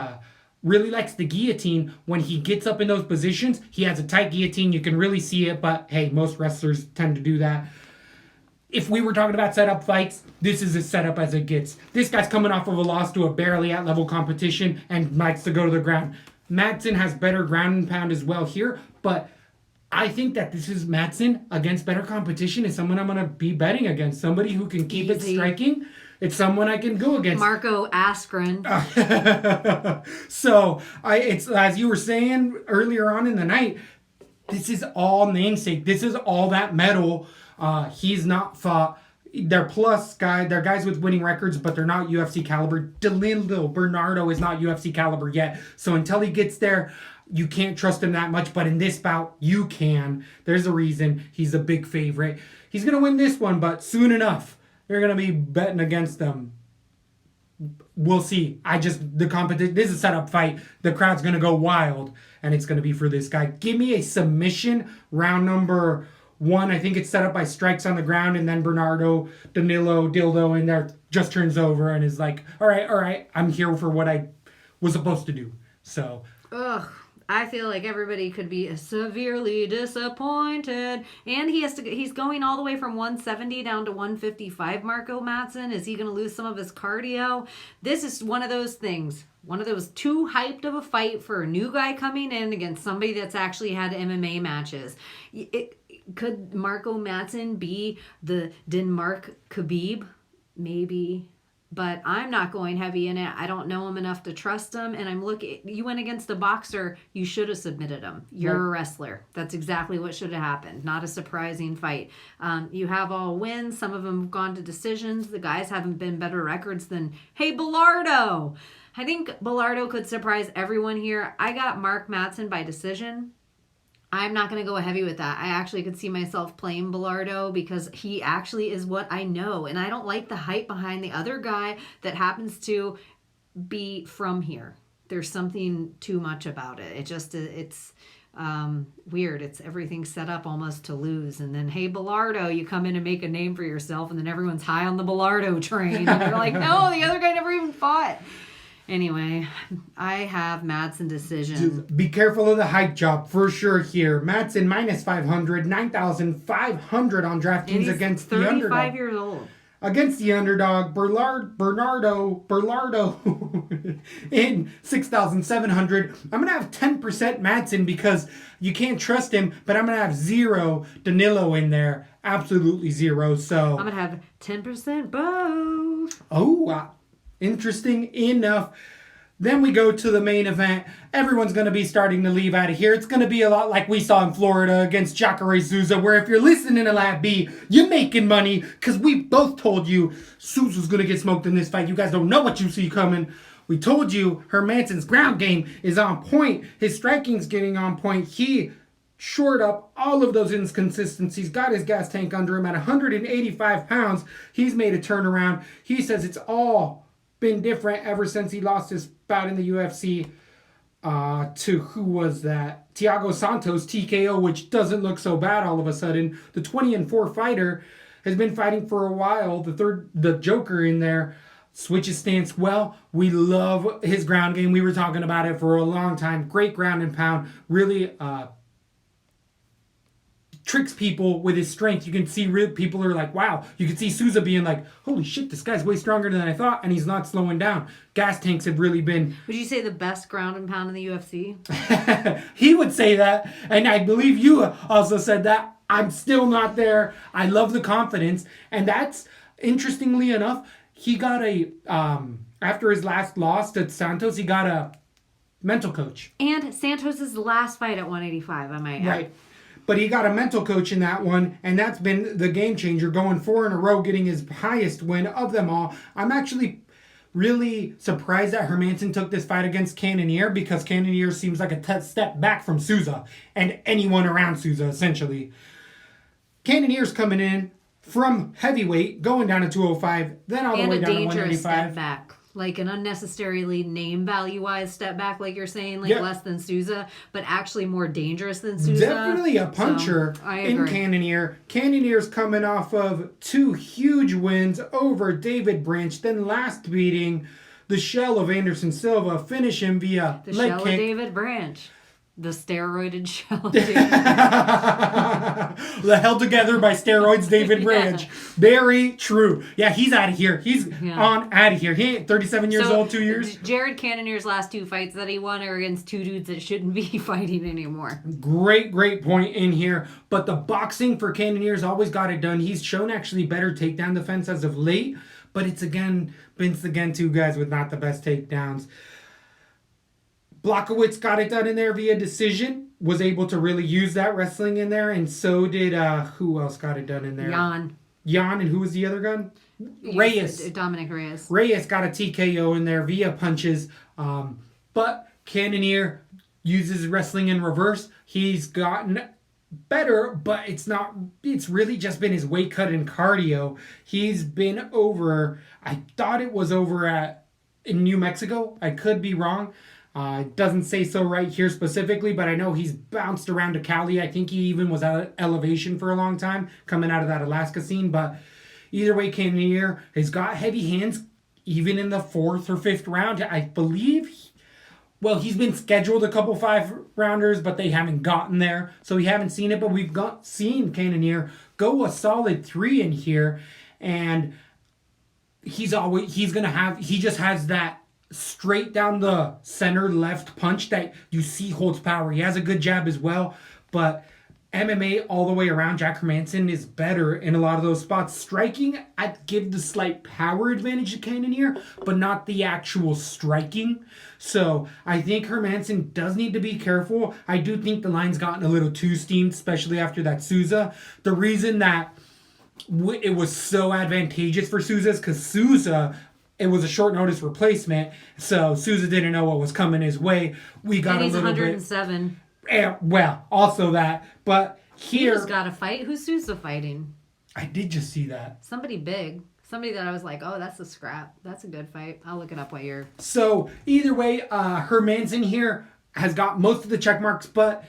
really likes the guillotine. When he gets up in those positions, he has a tight guillotine. You can really see it, but hey, most wrestlers tend to do that. If we were talking about setup fights, this is as setup as it gets. This guy's coming off of a loss to a barely at-level competition and likes to go to the ground. Madsen has better ground and pound as well here, but I think that this is Madsen against better competition is someone I'm going to be betting against. Somebody who can keep it striking. It's someone I can go against. Marco Askren. So, it's as you were saying earlier on in the night, this is all namesake. This is all that medal. He's not fought. They're they're guys with winning records, but they're not UFC caliber. Danilo Bernardo is not UFC caliber yet. So until he gets there, you can't trust him that much. But in this bout, you can. There's a reason he's a big favorite. He's going to win this one, but soon enough, you're going to be betting against them. We'll see. The competition, this is a setup fight. The crowd's going to go wild, and it's going to be for this guy. Give me a submission round number 1. I think it's set up by strikes on the ground, and then Danilo Dildo in there just turns over and is like, all right, I'm here for what I was supposed to do. So. Ugh. I feel like everybody could be severely disappointed. And he's going all the way from 170 down to 155, Marco Madsen. Is he going to lose some of his cardio? This is one of those things. One of those too hyped of a fight for a new guy coming in against somebody that's actually had MMA matches. Could Marco Madsen be the Denmark Khabib? Maybe. but I'm not going heavy in it. I don't know him enough to trust him. And you went against a boxer. You should have submitted him. You're a wrestler. That's exactly what should have happened. Not a surprising fight. You have all wins. Some of them have gone to decisions. The guys haven't been better records than, hey, Bilardo. I think Bilardo could surprise everyone here. I got Mark Madsen by decision. I'm not going to go heavy with that. I actually could see myself playing Bilardo because he actually is what I know. And I don't like the hype behind the other guy that happens to be from here. There's something too much about it. It's weird. It's everything set up almost to lose. And then, hey, Bilardo, you come in and make a name for yourself. And then everyone's high on the Bilardo train. And you're like, no, the other guy never even fought. Anyway, I have Madsen decision. Be careful of the hype job for sure here. Madsen minus 500, 9,500 on DraftKings against the underdog. 35 years old. Against the underdog, Bernardo in 6,700. I'm going to have 10% Madsen because you can't trust him, but I'm going to have 0 Danilo in there. Absolutely 0. So I'm going to have 10% both. Oh, wow. Interesting enough. Then we go to the main event. Everyone's going to be starting to leave out of here. It's going to be a lot like we saw in Florida against Jacare Souza, where if you're listening to LaTB, you're making money because we both told you Souza's going to get smoked in this fight. You guys don't know what you see coming. We told you Hermansson's ground game is on point. His striking's getting on point. He shored up all of those inconsistencies, got his gas tank under him at 185 pounds. He's made a turnaround. He says it's all been different ever since he lost his bout in the UFC to who was that? Thiago Santos, TKO, which doesn't look so bad all of a sudden. The 20-4 fighter has been fighting for a while. The Joker in there switches stance well. We love his ground game. We were talking about it for a long time. Great ground and pound. Really tricks people with his strength. You can see people are like, wow. You can see Souza being like, holy shit, this guy's way stronger than I thought, and he's not slowing down. Gas tanks have really been... Would you say the best ground and pound in the UFC? He would say that, and I believe you also said that. I'm still not there. I love the confidence, and that's, interestingly enough, he got after his last loss to Santos, he got a mental coach. And Santos' last fight at 185, I might add. Right. But he got a mental coach in that one, and that's been the game changer, going 4 in a row, getting his highest win of them all. I'm actually really surprised that Hermansson took this fight against Cannonier, because Cannonier seems like a step back from Souza and anyone around Souza, essentially. Cannonier's coming in from heavyweight, going down to 205, then all the way down to 185. And a dangerous step back. Like an unnecessarily name value-wise step back, like you're saying, less than Souza, but actually more dangerous than Souza. Definitely a puncher in Cannonier. Cannonier's coming off of 2 huge wins over David Branch, then last beating the shell of Anderson Silva, finish him via the leg shell kick. Of David Branch. The steroided shell of David Held together by steroids, David Branch. Very true. Yeah, he's out of here. He's on out of here. He ain't 37 years old, 2 years. Jared Cannonier's last 2 fights that he won are against 2 dudes that shouldn't be fighting anymore. Great point in here. But the boxing for Cannonier's always got it done. He's shown actually better takedown defense as of late. But it's been 2 guys with not the best takedowns. Blachowicz got it done in there via decision. Was able to really use that wrestling in there. And so did, who else got it done in there? Jan, and who was the other gun? Reyes. Dominic Reyes. Reyes got a TKO in there via punches. But Cannonier uses wrestling in reverse. He's gotten better, but it's really just been his weight cut and cardio. He's been over, I thought it was over in New Mexico. I could be wrong. It doesn't say so right here specifically, but I know he's bounced around to Cali. I think he even was at Elevation for a long time, coming out of that Alaska scene. But either way, Cannonier has got heavy hands, even in the 4th or 5th round. I believe, he's been scheduled a couple 5-rounders, but they haven't gotten there. So we haven't seen it, but we've seen Cannonier go a solid 3 in here. And he just has that straight down the center left punch that you see holds power. He has a good jab as well, but MMA all the way around, Jack Hermansson is better in a lot of those spots. Striking, I'd give the slight power advantage to Cannonier, but not the actual striking. So I think Hermansson does need to be careful. I do think the line's gotten a little too steamed, especially after that Souza. The reason that it was so advantageous for Souza is because Souza, it was a short notice replacement, so Souza didn't know what was coming his way. We got and he's a little 107. bit. Well, also that, but here... He just got a fight. Who's Sousa fighting? I did just see that. Somebody big. Somebody that I was like, oh, that's a scrap. That's a good fight. I'll look it up while you're... So, either way, Hermansson here has got most of the check marks, but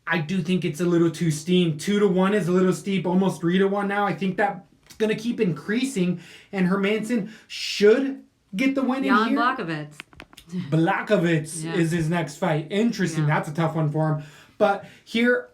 I do think it's a little too steamed. 2-1 is a little steep, almost 3-1 now. I think that's going to keep increasing, and Hermansson should get the win in here. Jan Blachowicz is his next fight. Interesting. Yeah. That's a tough one for him. But here,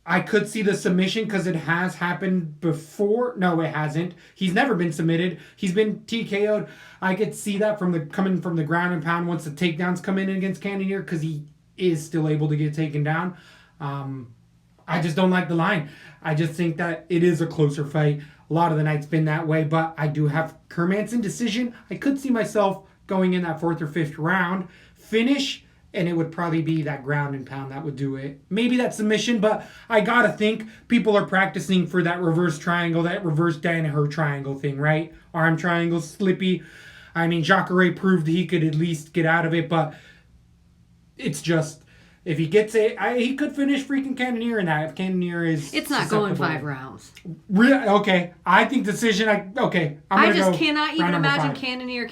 I could see the submission because it has happened before. No, it hasn't. He's never been submitted. He's been TKO'd. I could see that coming from the ground and pound once the takedowns come in against Cannonier because he is still able to get taken down. I just don't like the line. I just think that it is a closer fight. A lot of the night's been that way, but I do have Hermansson decision. I could see myself going in that 4th or 5th round, finish, and it would probably be that ground and pound that would do it. Maybe that submission, but I gotta think people are practicing for that reverse triangle, that reverse Danaher triangle thing, right? Arm triangle, slippy. I mean, Jacare proved he could at least get out of it, but it's just, if he gets it, he could finish freaking Cannonier in that. If Cannonier is It's not going 5 rounds. Really? Okay. I think decision, I just cannot even imagine Cannonier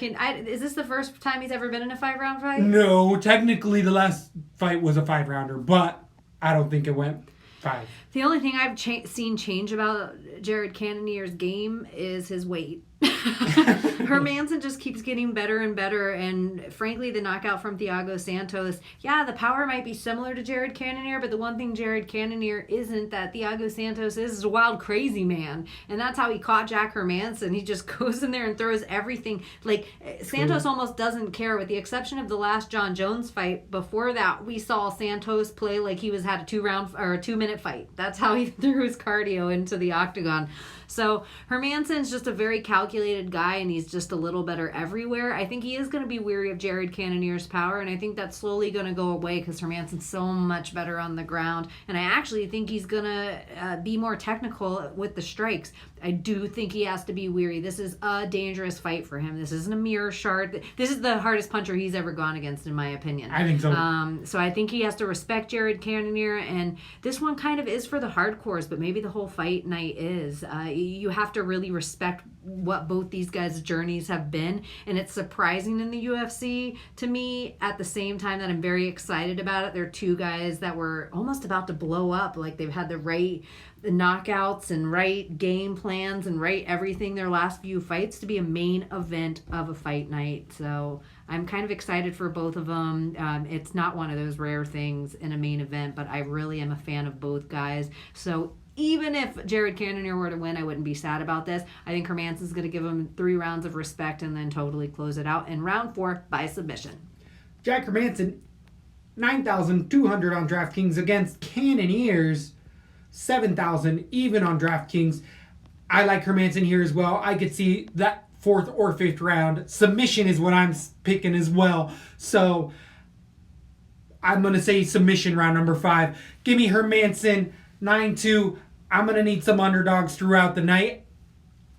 is this the first time he's ever been in a 5-round fight? No. Technically, the last fight was a 5-rounder, but I don't think it went 5. The only thing I've seen change about Jared Cannonier's game is his weight. Hermansson just keeps getting better and better, and frankly, the knockout from Thiago Santos, the power might be similar to Jared Cannonier, but the one thing Jared Cannonier isn't that Thiago Santos is a wild, crazy man, and that's how he caught Jack Hermansson. He just goes in there and throws everything. Like, Santos almost doesn't care, with the exception of the last John Jones fight. Before that, we saw Santos play like he had a 2-minute fight. That's how he threw his cardio into the octagon. So Hermansson's just a very calculated guy, and he's just a little better everywhere. I think he is going to be weary of Jared Cannonier's power, and I think that's slowly going to go away because Hermansson's so much better on the ground. And I actually think he's going to be more technical with the strikes. I do think he has to be weary. This is a dangerous fight for him. This isn't a mirror shard. This is the hardest puncher he's ever gone against, in my opinion. I think so. So I think he has to respect Jared Cannonier, and this one kind of is for the hardcores, but maybe the whole fight night is. You have to really respect what both these guys' journeys have been, and it's surprising in the UFC to me at the same time that I'm very excited about it. They're two guys that were almost about to blow up. Like, they've had the right knockouts and right game plans and right everything their last few fights to be a main event of a fight night. So I'm kind of excited for both of them. It's not one of those rare things in a main event, but I really am a fan of both guys. So even if Jared Cannonier were to win, I wouldn't be sad about this. I think Hermansson's going to give him 3 rounds of respect and then totally close it out in round 4 by submission. Jack Hermansson, 9,200 on DraftKings against Cannonier's 7,000 even on DraftKings. I like Hermansson here as well. I could see that 4th or 5th round. Submission is what I'm picking as well. So I'm going to say submission round number 5. Give me Hermansson 9-2. I'm going to need some underdogs throughout the night.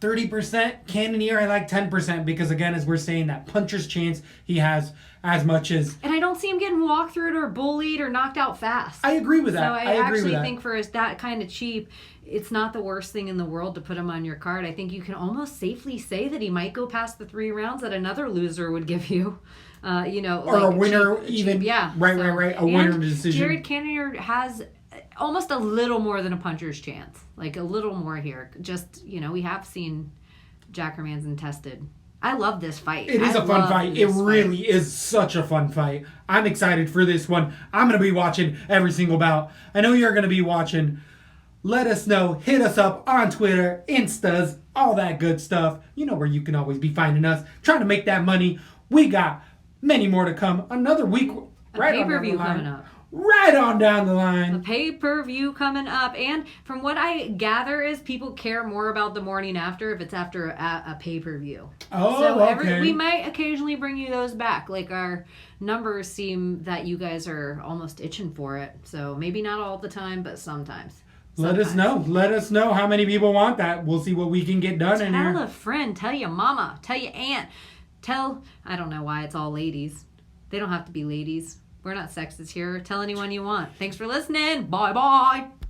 30%. Cannonier, I like 10% because, again, as we're saying, that puncher's chance he has as much as... And I don't see him getting walked through it or bullied or knocked out fast. I agree with that. So I actually think for that kind of cheap, it's not the worst thing in the world to put him on your card. I think you can almost safely say that he might go past the 3 rounds that another loser would give you. Or like a winner cheap, even. Yeah. Right. A winner decision. Jared Cannonier has almost a little more than a puncher's chance. Like, a little more here. Just, we have seen Jack Hermansson tested. I love this fight. It is a fun fight. It really is such a fun fight. I'm excited for this one. I'm going to be watching every single bout. I know you're going to be watching. Let us know. Hit us up on Twitter, Instas, all that good stuff. You know where you can always be finding us. Trying to make that money. We got many more to come. Another week. Right, pay-per-view coming up. right on down the A line. pay-per-view coming up. And from what I gather is people care more about the morning after if it's after a pay-per-view. Oh, so okay. we might occasionally bring you those back. Like our numbers seem that you guys are almost itching for it. So maybe not all the time, but sometimes. Let us know. Let us know how many people want that. We'll see what we can get done in here. Tell a friend. Tell your mama. Tell your aunt. I don't know why it's all ladies. They don't have to be ladies. We're not sexist here. Tell anyone you want. Thanks for listening. Bye-bye.